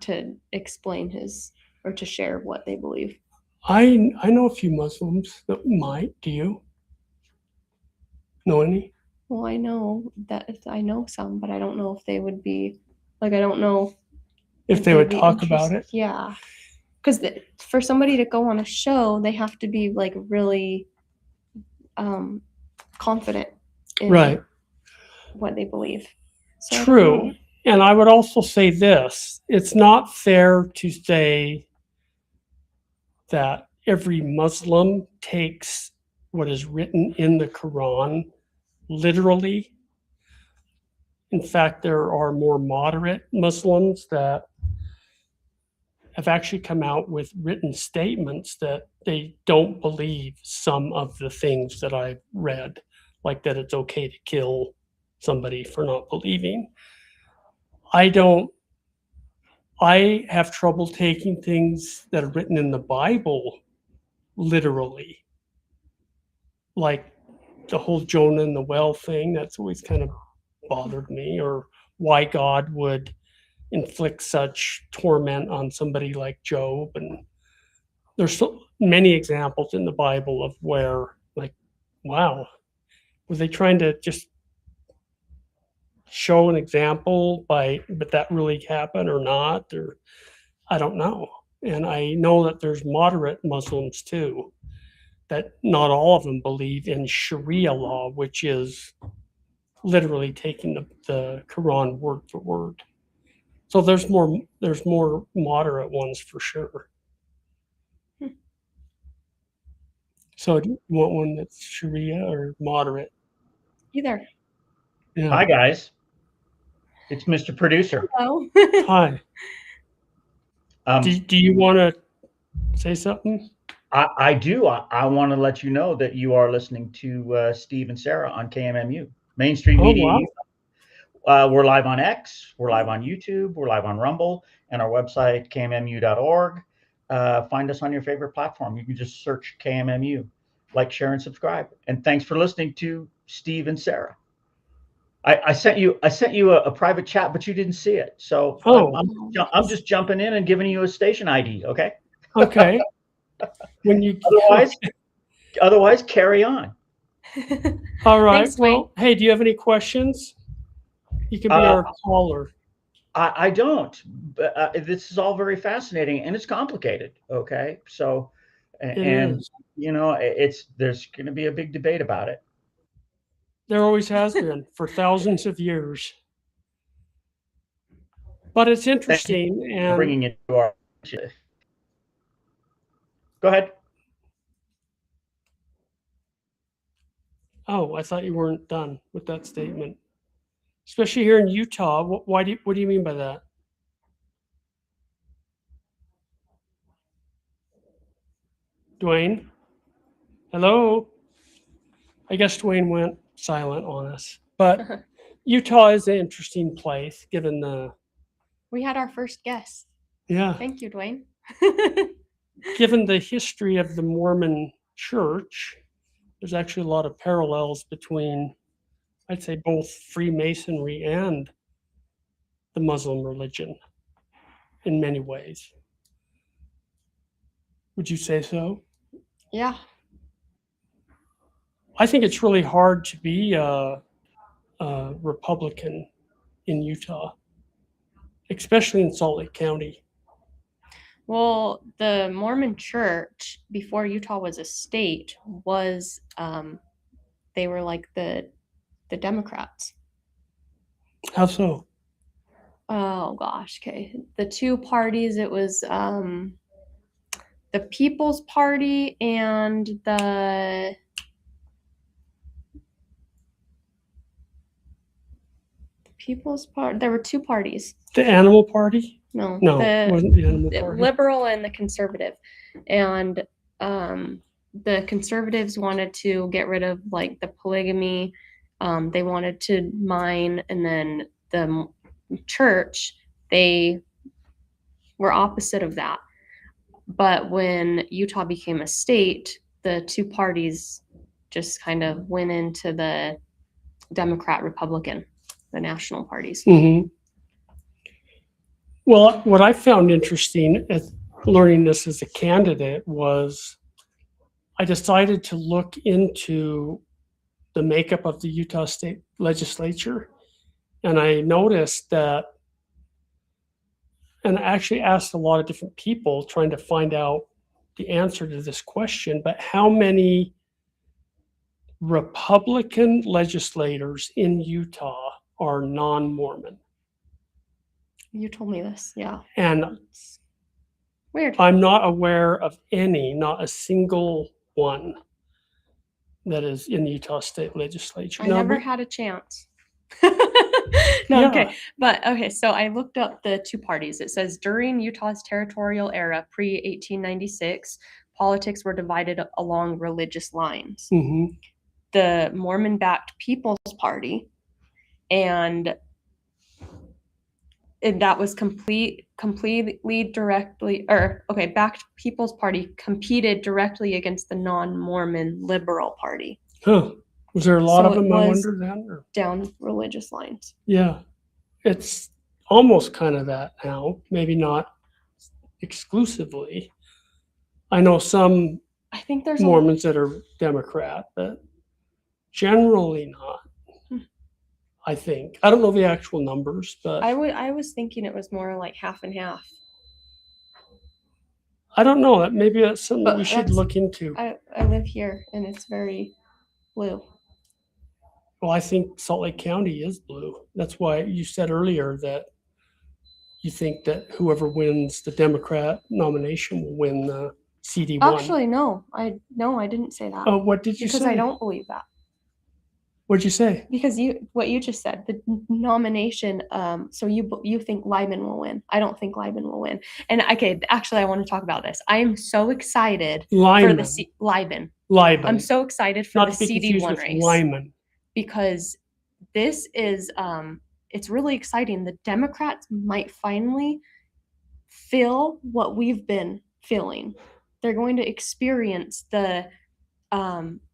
to explain his or to share what they believe. I know a few Muslims that might. Do you know any? Well, I know some, but I don't know if they would be like, I don't know If they they'd would be talk about it. Yeah. Because for somebody to go on a show, they have to be like really confident in Right. what they believe. So I don't True. know. And I would also say this, it's not fair to say that every Muslim takes what is written in the Quran literally. In fact, there are more moderate Muslims that have actually come out with written statements that they don't believe some of the things that I've read, like that it's okay to kill somebody for not believing. I have trouble taking things that are written in the Bible literally. Like the whole Jonah and the well thing, that's always kind of bothered me, or why God would inflict such torment on somebody like Job. And there's so many examples in the Bible of where, like, wow, were they trying to just show an example but that really happened or not, or I don't know. And I know that there's moderate Muslims too, that not all of them believe in Sharia law, which is literally taking the Quran word for word. So there's more moderate ones for sure. So do you want one that's Sharia or moderate? Either. Yeah. Hi, guys. It's Mr. Producer. Hello. Hi. Do you want to say something? I do. I want to let you know that you are listening to Steve and Sarah on KMMU, Mainstream Oh, Media. wow. We're live on X, we're live on YouTube, we're live on Rumble, and our website, kmmu.org. Find us on your favorite platform. You can just search KMMU. Like, share, and subscribe. And thanks for listening to Steve and Sarah. I sent you a private chat, but you didn't see it. So I'm just jumping in and giving you a station ID. Okay. Okay. When you otherwise carry on. all right. Thanks, Dwayne. Well, hey, do you have any questions? You can be our caller. I don't. But this is all very fascinating and it's complicated. Okay. So, and you know, there's going to be a big debate about it. There always has been for thousands of years. But it's interesting. And bringing it to our. Go ahead. Oh, I thought you weren't done with that statement. Especially here in Utah. What do you mean by that? Dwayne? Hello? I guess Dwayne went silent on us. But Utah is an interesting place given We had our first guest. yeah, Thank you, Dwayne. given the history of the Mormon church. There's actually a lot of parallels between, I'd say, both Freemasonry and the Muslim religion in many ways. Would you say so? Yeah. I think it's really hard to be a Republican in Utah, especially in Salt Lake County. Well, the Mormon Church before Utah was a state was they were like the Democrats. How so? Oh gosh, okay. The two parties, it was the People's Party and the People's Party. There were two parties. The Animal Party? No, No, it wasn't the animal the party. liberal and the conservative. And the conservatives wanted to get rid of like the polygamy. They wanted to mine, and then the church, they were opposite of that. But when Utah became a state, the two parties just kind of went into the Democrat, Republican, the national parties. Mhm. Well, what I found interesting as learning this as a candidate was I decided to look into the makeup of the Utah State Legislature. And I noticed that, and I actually asked a lot of different people trying to find out the answer to this question, but how many Republican legislators in Utah are non-Mormon? You told me this, yeah. And Weird. I'm not aware of any, not a single one that is in the Utah State Legislature. I Now, never but- had a chance. No, Yeah. okay. But okay, so I looked up the two parties. It says during Utah's territorial era, pre 1896, politics were divided along religious lines. Mhm. The Mormon backed People's Party, and that was completely directly, or okay, backed People's Party competed directly against the non-Mormon Liberal Party Huh. Was there a lot So of it them, I was- wonder then? Or? down religious lines. Yeah. It's almost kind of that now, maybe not exclusively. I know some I think there's Mormons that are Democrat, but generally not. Hmm. I think. I don't know the actual numbers, but I was thinking it was more like half and half. I don't know. That maybe that's something But we should that's- look into. I live here and it's very blue. Well, I think Salt Lake County is blue. That's why you said earlier that you think that whoever wins the Democrat nomination will win the CD1. Actually, no, I didn't say that. Oh, what did you because say? I don't believe that. What'd you say? Because what you just said, the nomination, so you think Lyman will win. I don't think Lyman will win. And okay, actually I want to talk about this. I am so excited for Lyman. the Lyman. Lyman. I'm so excited for Not the to be confused CD1 with race Lyman. because this is it's really exciting. The Democrats might finally feel what we've been feeling. They're going to experience the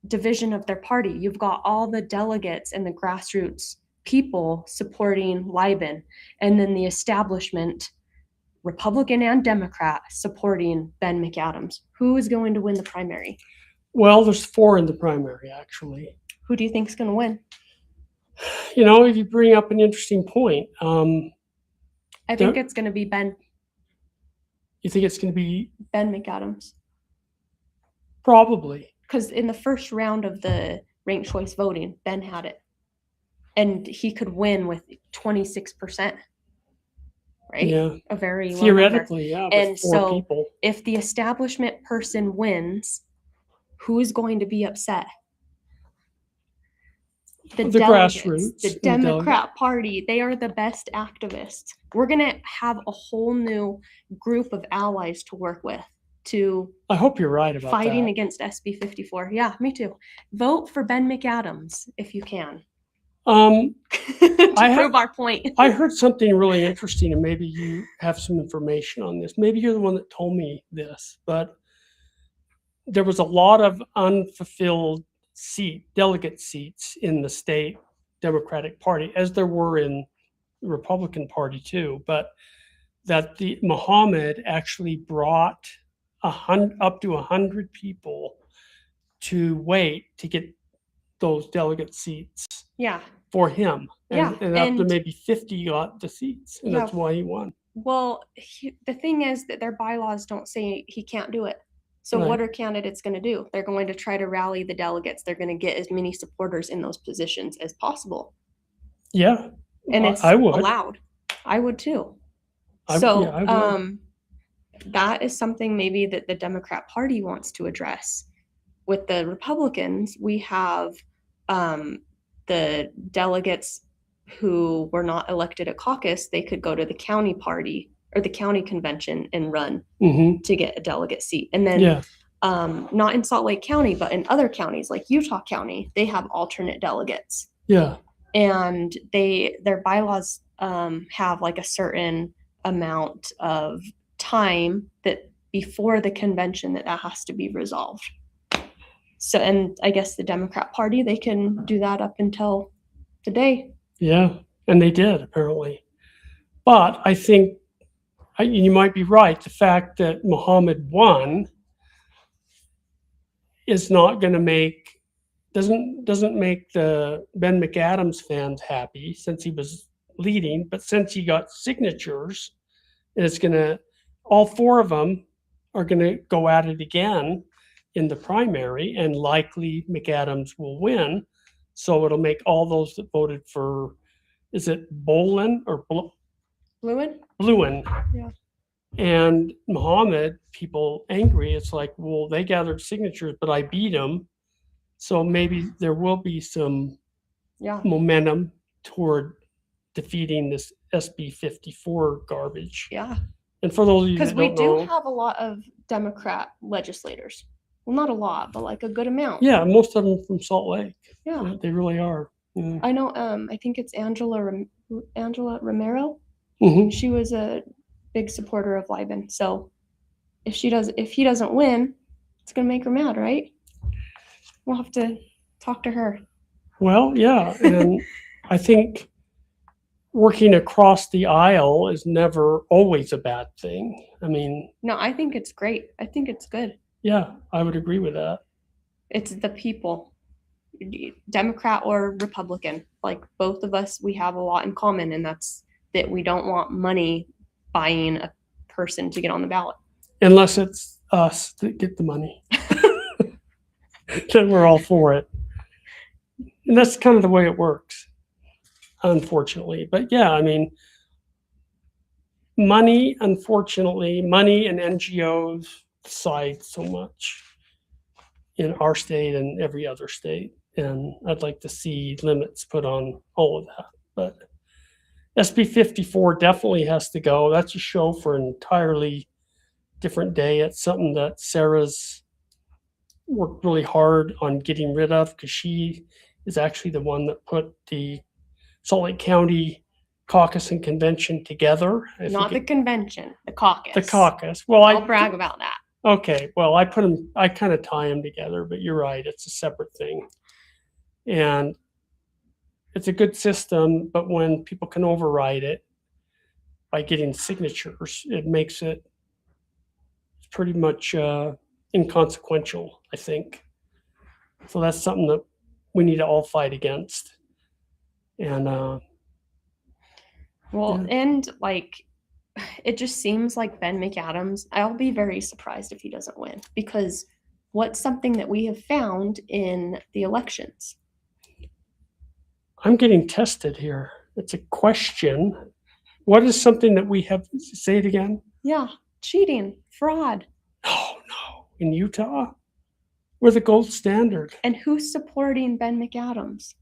division of their party. You've got all the delegates and the grassroots people supporting Lyman, and then the establishment, Republican and Democrat, supporting Ben McAdams. Who is going to win the primary? Well, there's 4 in the primary, actually. Who do you think is going to win? You know, if you bring up an interesting point, I think it's going to be Ben you think it's going to be McAdams. probably. Because in the first round of the ranked choice voting, Ben had it. And he could win with 26%. Right? Yeah. A very low number. Theoretically, yeah. With And 4 so- people. If the establishment person wins, who is going to be upset? The delegates, grassroots, the the Democrat Party. They are the best activists. We're going to have a whole new group of allies to work with to I hope you're right about fighting that. against SB 54. Yeah, me too. Vote for Ben McAdams if you can. Um, To I have- prove our point. I heard something really interesting, and maybe you have some information on this. Maybe you're the one that told me this, but there was a lot of unfulfilled delegate seats in the state Democratic Party, as there were in the Republican Party too, but that the Muhammad actually brought up to 100 people to wait to get those delegate seats Yeah. for him. Yeah, And up to and- maybe 50 got the seats, and Yeah. that's why he won. Well, the thing is that their bylaws don't say he can't do it. So what Right. are candidates going to do? They're going to try to rally the delegates. They're going to get as many supporters in those positions as possible. Yeah. And I- it's I would. allowed. I would too. I- So yeah, I would. that is something maybe that the Democrat Party wants to address. With the Republicans, we have the delegates who were not elected at caucus. They could go to the county party or the county convention and run Mm-hmm. to get a delegate seat. And then Yeah. not in Salt Lake County, but in other counties like Utah County, they have alternate delegates. Yeah. And their bylaws have like a certain amount of time that before the convention that has to be resolved. So, and I guess the Democrat Party, they can do that up until the day. Yeah. And they did, apparently. But I think you might be right. The fact that Muhammad won is not going to doesn't make the Ben McAdams fans happy since he was leading, but since he got signatures, it's going to, all four of them are going to go at it again in the primary, and likely McAdams will win. So it'll make all those that voted for, is it Bolin or Lewin? Bluin? Yeah. And Muhammad, people angry. It's like, well, they gathered signatures, but I beat them. So maybe there will be some Yeah. momentum toward defeating this SB 54 garbage. Yeah. And for those of you Because that we don't do know, have a lot of Democrat legislators. Well, not a lot, but like a good amount. yeah, most of them from Salt Lake. Yeah. They really are. Yeah. I know. I think it's Angela Romero. Mhm. She was a big supporter of Liban. So if he doesn't win, it's gonna make her mad, right? We'll have to talk to her. Well, yeah, and I think working across the aisle is never always a bad thing. I mean, No, I think it's great. I think it's good. yeah, I would agree with that. It's the people, Democrat or Republican. Like both of us, we have a lot in common, and that's that we don't want money buying a person to get on the ballot. Unless it's us that get the money. Then we're all for it. And that's kind of the way it works, unfortunately. But yeah, I mean, money and NGOs decide so much in our state and every other state. And I'd like to see limits put on all of that. But SB 54 definitely has to go. That's a show for an entirely different day. It's something that Sarah's worked really hard on getting rid of, because she is actually the one that put the Salt Lake County caucus and convention together. Not the convention, the caucus. The caucus. Well, I'll brag about that. Okay, well, I kind of tie them together, but you're right, it's a separate thing. And it's a good system, but when people can override it by getting signatures, it makes it pretty much inconsequential, I think. So that's something that we need to all fight against. And Well, Yeah. and like, it just seems like Ben McAdams, I'll be very surprised if he doesn't win, because what's something that we have found in the elections? I'm getting tested here. It's a question. What is something that we have, say it again? Yeah, cheating, fraud. No. In Utah, we're the gold standard. And who's supporting Ben McAdams?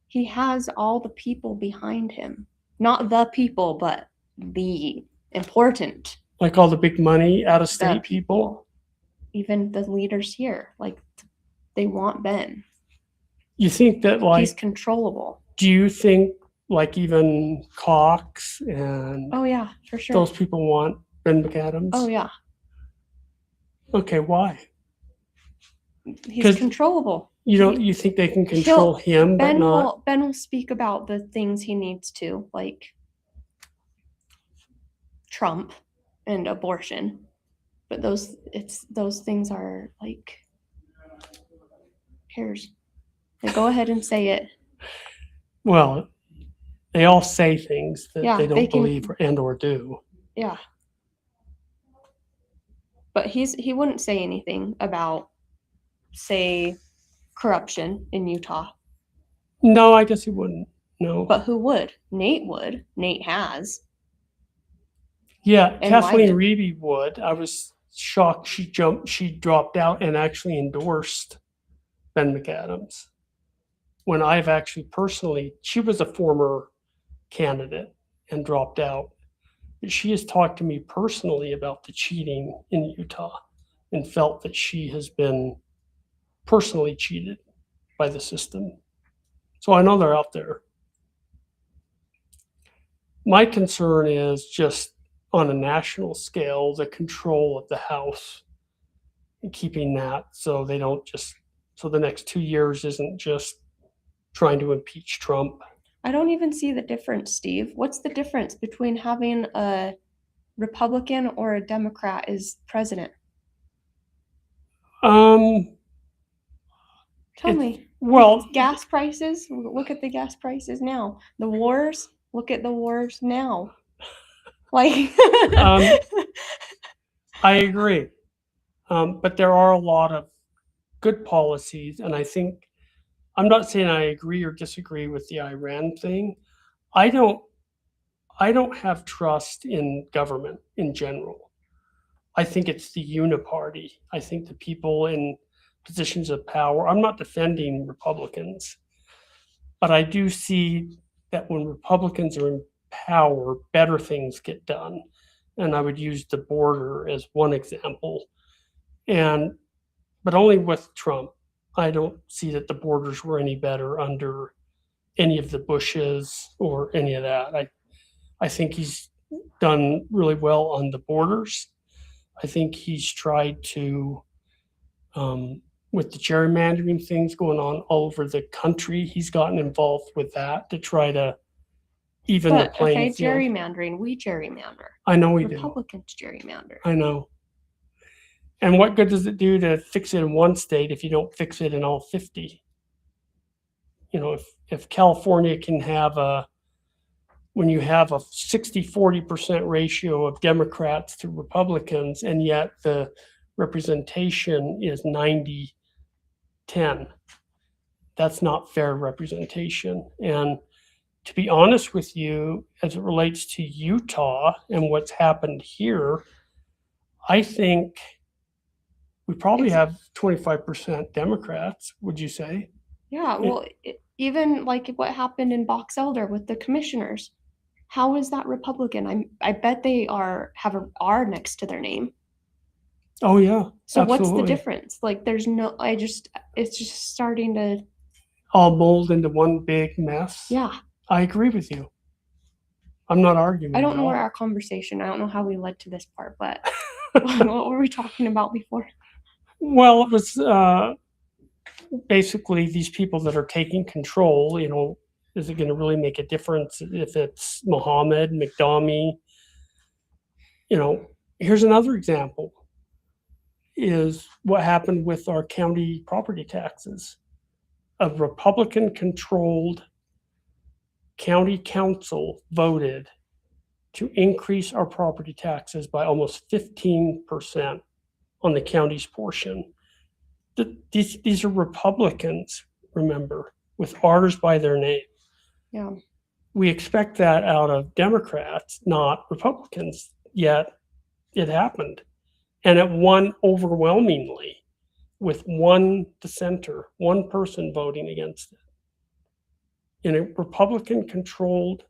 He has all the people behind him. Not the people, but the important. Like all the big money out of the state people. Even the leaders here, like they want Ben. You think that, like, He's controllable. do you think like even Cox and Oh yeah, for sure. those people want Ben McAdams? Oh yeah, Okay, why? he's 'Cause controllable. You think they can control him, but not? Ben will speak about the things he needs to, like Trump and abortion. But those things are like, cares. Like, go ahead and say it. Well, they all say things that Yeah, they they don't can- believe or do. Yeah. But he wouldn't say anything about, say, corruption in Utah. No, I guess he wouldn't. No. But who would? Nate would. Nate has. Yeah, And why Kathleen did- Reeby would. I was shocked she dropped out and actually endorsed Ben McAdams. When I've actually personally, she was a former candidate and dropped out But she has talked to me personally about the cheating in Utah and felt that she has been personally cheated by the system. So I know they're out there. My concern is just on a national scale, the control of the House and keeping that so they don't just, so the next 2 years isn't just trying to impeach Trump. I don't even see the difference, Steve. What's the difference between having a Republican or a Democrat as president? Tell me. Well, Gas prices, look at the gas prices now. The wars, look at the wars now. Like, I agree. But there are a lot of good policies, and I think, I'm not saying I agree or disagree with the Iran thing. I don't have trust in government in general. I think it's the uniparty. I think the people in positions of power, I'm not defending Republicans, but I do see that when Republicans are in power, better things get done. And I would use the border as one example. But only with Trump. I don't see that the borders were any better under any of the Bushes or any of that. I think he's done really well on the borders. I think he's tried to, with the gerrymandering things going on all over the country, he's gotten involved with that to try to even the playing field. Gerrymandering, we gerrymander. I know we do. Republicans gerrymander. I know. And what good does it do to fix it in one state if you don't fix it in all 50? You know, if California can have when you have a 60-40% ratio of Democrats to Republicans, and yet the representation is 90-10, that's not fair representation. And to be honest with you, as it relates to Utah and what's happened here, I think we probably have 25% Democrats, would you say? Yeah, well, even like what happened in Box Elder with the commissioners, how is that Republican? I bet they have a R next to their name. Oh yeah. So absolutely. what's the difference? Like, there's no. It's just starting to all mold into one big mess. Yeah. I agree with you. I'm not arguing. I don't know where our conversation. I don't know how we led to this part, but what were we talking about before? Well, it was basically these people that are taking control. You know, is it going to really make a difference if it's Mohammed, McDomi? You know, here's another example, is what happened with our county property taxes. A Republican-controlled county council voted to increase our property taxes by almost 15% on the county's portion. These are Republicans, remember, with R's by their name. Yeah. We expect that out of Democrats, not Republicans, yet it happened. And it won overwhelmingly with one dissenter, one person voting against it in a Republican-controlled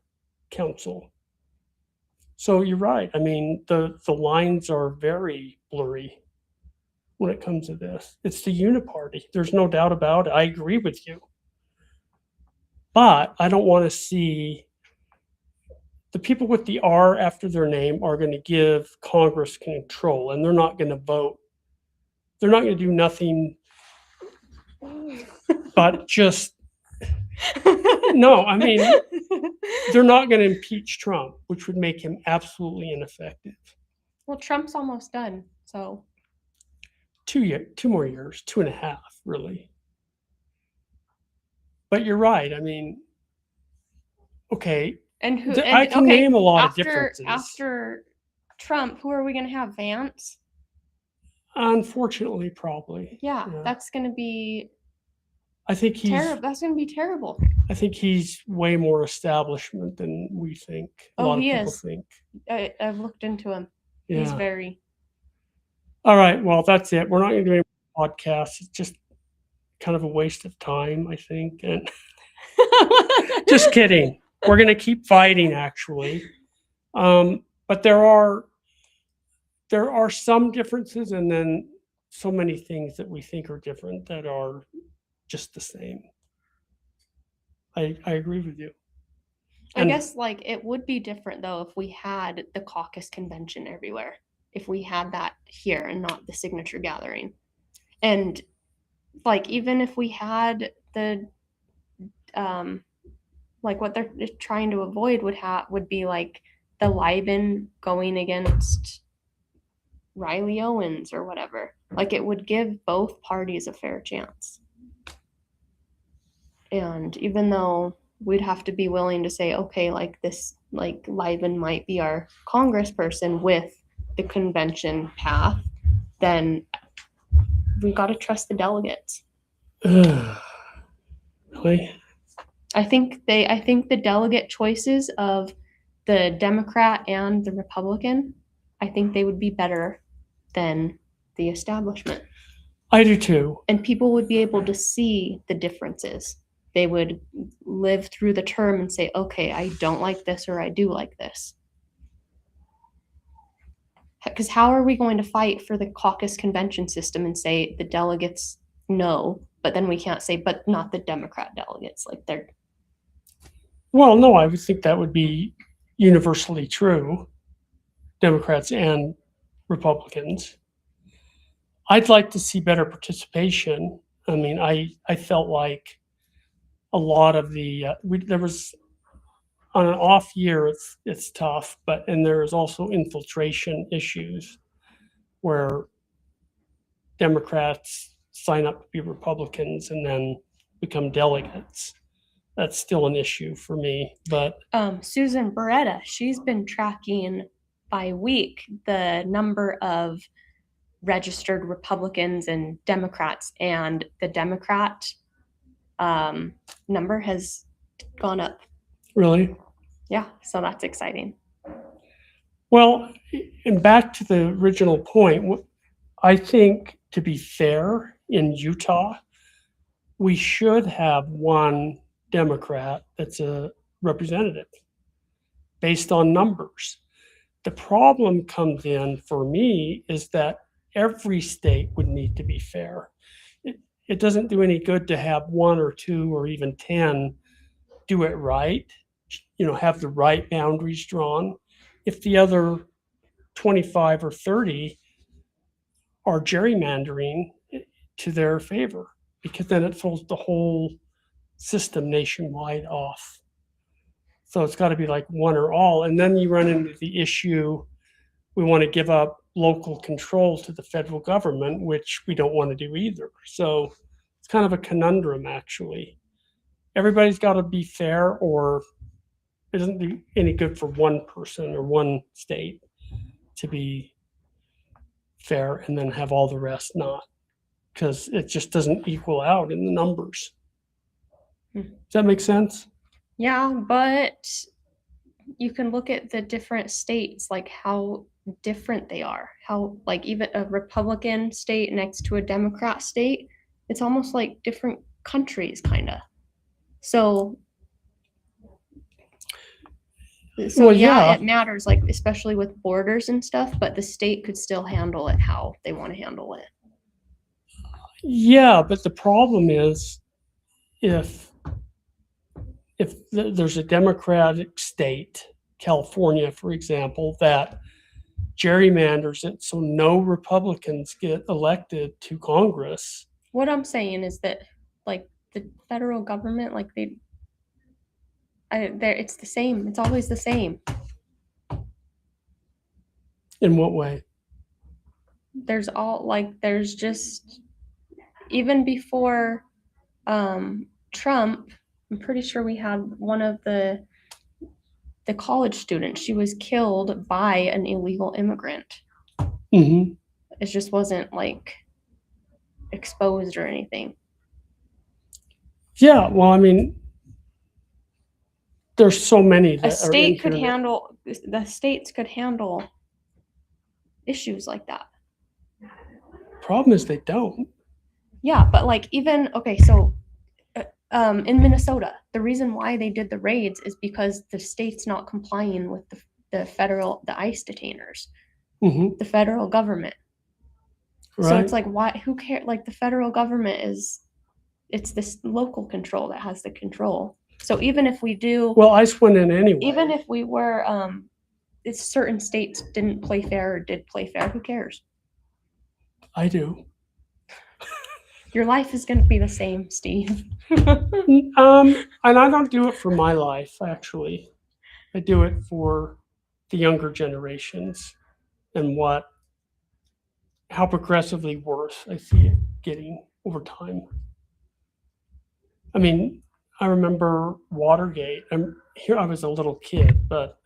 council. So you're right. I mean, the lines are very blurry when it comes to this. It's the uniparty. There's no doubt about it. I agree with you. But I don't want to see the people with the R after their name are going to give Congress control, and they're not going to vote. They're not going to do nothing but just, no, I mean, they're not going to impeach Trump, which would make him absolutely ineffective. Well, Trump's almost done, so 2 more years, 2.5, really. But you're right. I mean, okay. And who? I can name a lot of differences. After Trump, who are we going to have? Vance? Unfortunately, probably. Yeah, that's going to be. I think he's terrible. That's going to be terrible. I think he's way more establishment than we think. A lot of people think. I've looked into him. Yeah. He's very. All right. Well, that's it. We're not going to do any podcasts. It's just kind of a waste of time, I think. And just kidding. We're going to keep fighting, actually. But there are some differences, and then so many things that we think are different that are just the same. I agree with you. I And- guess like it would be different though if we had the caucus convention everywhere. If we had that here and not the signature gathering. And like even if we had the like what they're trying to avoid would be like the Liban going against Riley Owens or whatever. Like it would give both parties a fair chance. And even though we'd have to be willing to say, okay, like this, like Liban might be our congressperson with the convention path, then we got to trust the delegates. Really? I think the delegate choices of the Democrat and the Republican, I think they would be better than the establishment. I do too. And people would be able to see the differences. They would live through the term and say, okay, I don't like this or I do like this. Because how are we going to fight for the caucus convention system and say the delegates no, but then we can't say, but not the Democrat delegates? Like they're. Well, no, I would think that would be universally true, Democrats and Republicans. I'd like to see better participation. I mean, I felt like a lot of there was on an off year, it's tough, and there is also infiltration issues where Democrats sign up to be Republicans and then become delegates. That's still an issue for me, but Susan Beretta, she's been tracking by week the number of registered Republicans and Democrats, and the Democrat number has gone up. really, Yeah, so that's exciting. well, and back to the original point, I think to be fair in Utah, we should have one Democrat that's a representative based on numbers. The problem comes in for me is that every state would need to be fair. It doesn't do any good to have one or two or even 10 do it right, have the right boundaries drawn. If the other 25 or 30 are gerrymandering to their favor, because then it throws the whole system nationwide off. So it's got to be like one or all. And then you run into the issue, we want to give up local control to the federal government, which we don't want to do either. So it's kind of a conundrum, actually. Everybody's got to be fair, or it doesn't do any good for one person or one state to be fair and then have all the rest not, because it just doesn't equal out in the numbers. Does that make sense? Yeah, but you can look at the different states, like how different they are. How, like, even a Republican state next to a Democrat state, it's almost like different countries, kind of. So Well, yeah. It matters, like, especially with borders and stuff, but the state could still handle it how they want to handle it. Yeah, but the problem is if there's a Democratic state, California, for example, that gerrymanders it so no Republicans get elected to Congress. What I'm saying is that, like, the federal government, like, it's the same. It's always the same. In what way? There's just, even before Trump, I'm pretty sure we had one of the college students. She was killed by an illegal immigrant. Mm-hmm. It just wasn't like exposed or anything. Yeah, well, I mean, there's so many that The states could handle issues like that. Problem is they don't. Yeah, but like even okay, so in Minnesota, the reason why they did the raids is because the state's not complying with the ICE detainers, Mhm. the federal government. So Right. it's like, why, who cares? Like the federal government it's this local control that has the control. So even if we do, Well, ICE went in anyway. even if we were, if certain states didn't play fair or did play fair, who cares? I do. Your life is going to be the same, Steve. And I don't do it for my life, actually. I do it for the younger generations and how progressively worse I see it getting over time. I mean, I remember Watergate. I was a little kid, but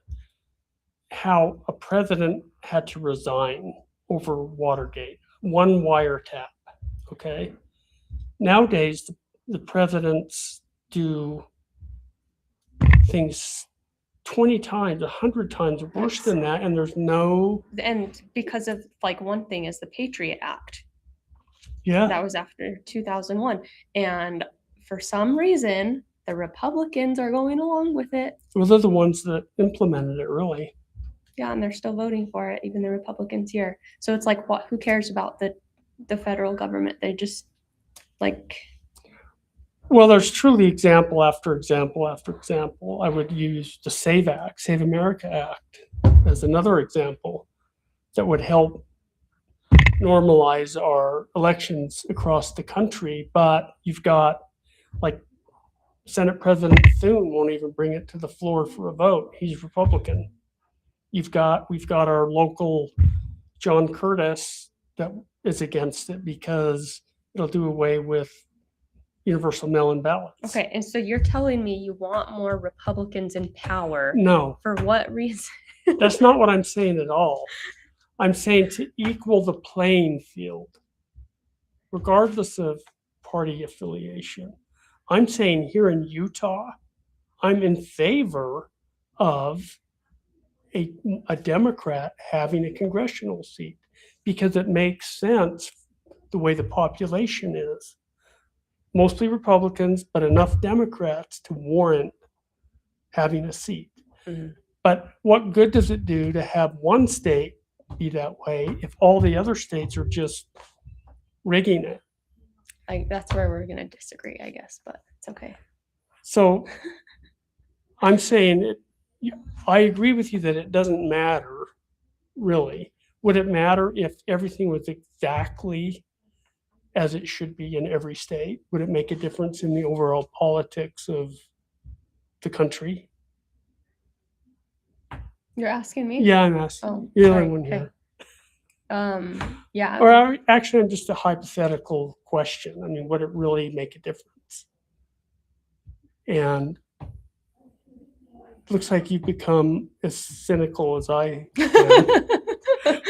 how a president had to resign over Watergate, one wiretap. Okay. Nowadays, the presidents do things 20 times, 100 times worse than that, and there's no. And because of, like, one thing is the Patriot Act. Yeah. That was after 2001. And for some reason, the Republicans are going along with it. Well, they're the ones that implemented it, really. Yeah, and they're still voting for it, even the Republicans here. So it's like, who cares about the federal government? They just, like. Well, there's truly example after example after example. I would use the Save America Act, as another example that would help normalize our elections across the country. But you've got, like, Senate President Thune won't even bring it to the floor for a vote. He's Republican. We've got our local John Curtis that is against it because it'll do away with universal mail-in ballots. Okay, and so you're telling me you want more Republicans in power. No. For what reason? That's not what I'm saying at all. I'm saying to equal the playing field, regardless of party affiliation. I'm saying here in Utah, I'm in favor of a Democrat having a congressional seat because it makes sense the way the population is. Mostly Republicans, but enough Democrats to warrant having a seat. Mhm. But what good does it do to have one state be that way if all the other states are just rigging it? That's where we're going to disagree, I guess, but it's okay. So I'm saying I agree with you that it doesn't matter, really. Would it matter if everything was exactly as it should be in every state? Would it make a difference in the overall politics of the country? You're asking me? Yeah, I'm asking. Oh, You're the sorry. only one Okay. here. Yeah. Or actually, I'm just a hypothetical question. I mean, would it really make a difference? And it looks like you've become as cynical as I am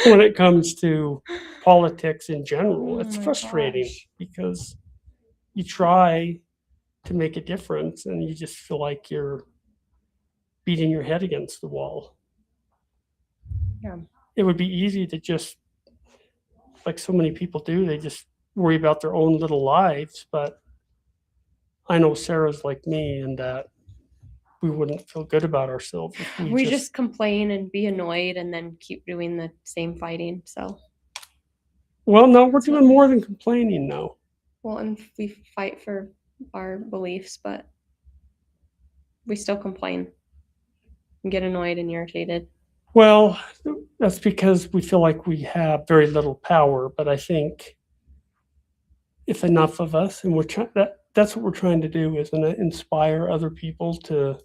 when it comes to politics in general. Oh It's my frustrating gosh. because you try to make a difference and you just feel like you're beating your head against the wall. Yeah. It would be easy to just, like so many people do, they just worry about their own little lives. But I know Sarah's like me, and that we wouldn't feel good about ourselves if We just complain and be annoyed and then keep doing the same fighting. So, Well, no, we're doing more than complaining now. well, and we fight for our beliefs, but we still complain and get annoyed and irritated. Well, that's because we feel like we have very little power. But I think if enough of us, and that's what we're trying to do, is inspire other people to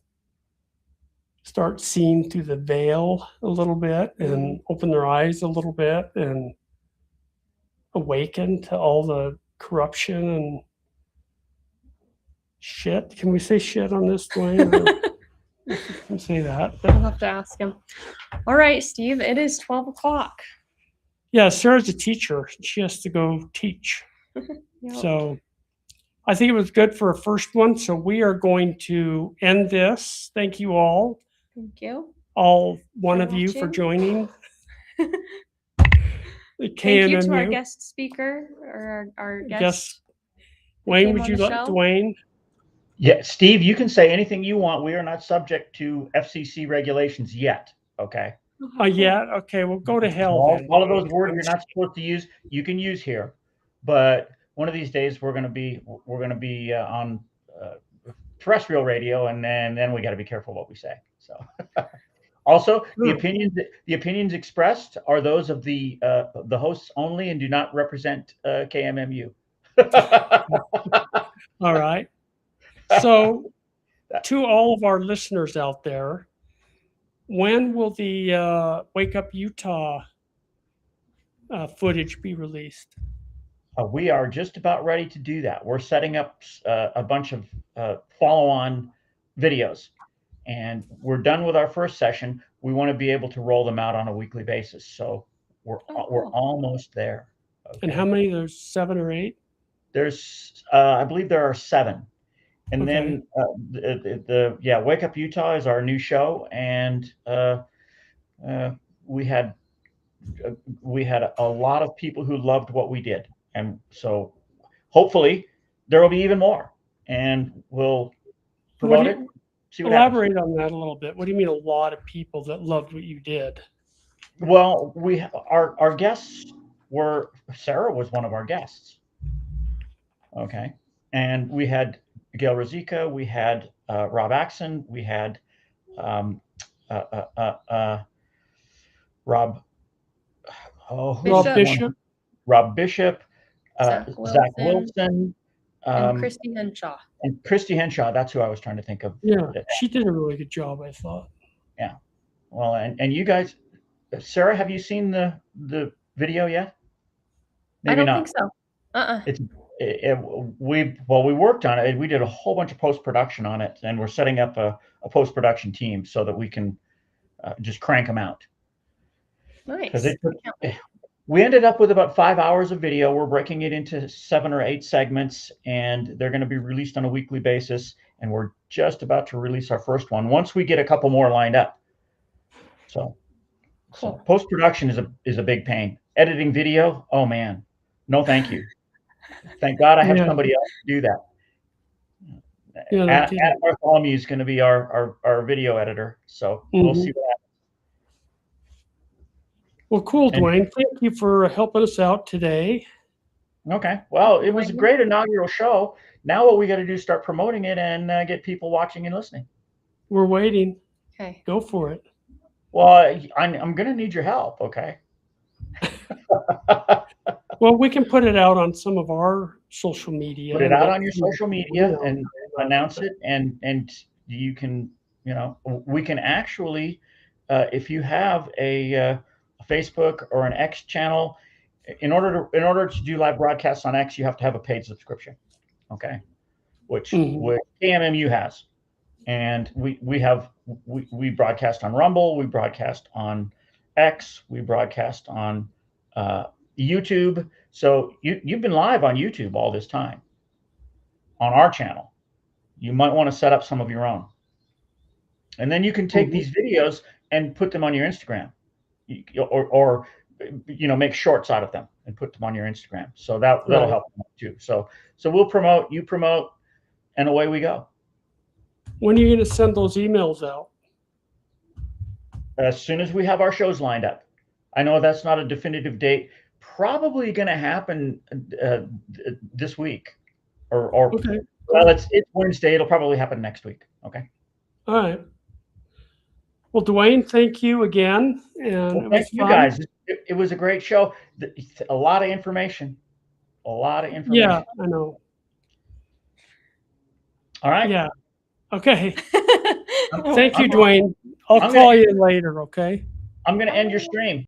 start seeing through the veil a little bit and open their eyes a little bit and awaken to all the corruption and shit. Can we say shit on this, Dwayne? You can say that. I'll have to ask him. All right, Steve, it is 12 o'clock. Yeah, Sarah's a teacher. She has to go teach. Yep. So I think it was good for a first one. So we are going to end this. Thank you all. Thank you. All one For of you for watching. joining. The Thank you to our KMMU. guest speaker or our Guest. guest. Wayne, came would on you the like show. Dwayne? Yeah, Steve, you can say anything you want. We are not subject to FCC regulations yet. Okay. Yeah. Okay. Well, go to hell then. All of those words you're not supposed to use, you can use here, but one of these days we're going to be on terrestrial radio, and then we got to be careful what we say. So also the opinions expressed are those of the hosts only and do not represent KMMU. All right. So to all of our listeners out there, when will the Wake Up Utah footage be released? We are just about ready to do that. We're setting up a bunch of follow-on videos, and we're done with our first session. We want to be able to roll them out on a weekly basis. So we're almost there. Okay. And how many? There's 7 or 8? There's I believe there are 7. And Okay. then Wake Up Utah is our new show, and we had a lot of people who loved what we did, and so hopefully there will be even more, and we'll promote it. See what elaborate on that a little bit. What do you mean a lot of people that loved what you did? Well, our guests were, Sarah was one of our guests. Okay, and we had Gail Rosica, we had Rob Axon, we had Rob Bishop. Rob Bishop, Zach Zach Wilson, and Christy Henshaw. And Christy Henshaw, that's who I was trying to think of. Yeah, she did a really good job, I thought. Yeah. Well, and you guys, Sarah, have you seen the video yet? Maybe I don't think so. We worked on it. We did a whole bunch of post-production on it, and we're setting up a post-production team so that we can just crank them out. Nice. We ended up with about 5 hours of video. We're breaking it into 7 or 8 segments, and they're going to be released on a weekly basis. And we're just about to release our first one once we get a couple more lined up. So, cool. Post-production is a big pain. Editing video, oh man, no thank you. Thank God I have somebody else to do that. Adam Bartholomew is going to be our video editor, so we'll see what happens. Well, cool, Dwayne. Thank you for helping us out today. Okay. Well, it was a great inaugural show. Now what we got to do is start promoting it and get people watching and listening. We're waiting. Okay. Go for it. Well, I'm going to need your help, okay? Well, we can put it out on some of our social media. Put it out on your social media and announce it, and you can, we can actually, if you have a Facebook or an X channel, in order to do live broadcasts on X, you have to have a paid subscription, okay? Which KMMU has, and we broadcast on Rumble, we broadcast on X, we broadcast on YouTube. So you've been live on YouTube all this time on our channel. You might want to set up some of your own, and then you can take these videos and put them on your Instagram, or make shorts out of them and put them on your Instagram. So that'll help too. So we'll promote, you promote, and away we go. When are you going to send those emails out? As soon as we have our shows lined up. I know that's not a definitive date. Probably going to happen this week, or okay. Well, it's Wednesday. It'll probably happen next week. Okay. All right. Well, Dwayne, thank you again. And thank you guys. It was a great show. A lot of information. Yeah, I know. All right. Yeah. Okay. Thank you, Dwayne. I'll call you later. Okay. I'm going to end your stream.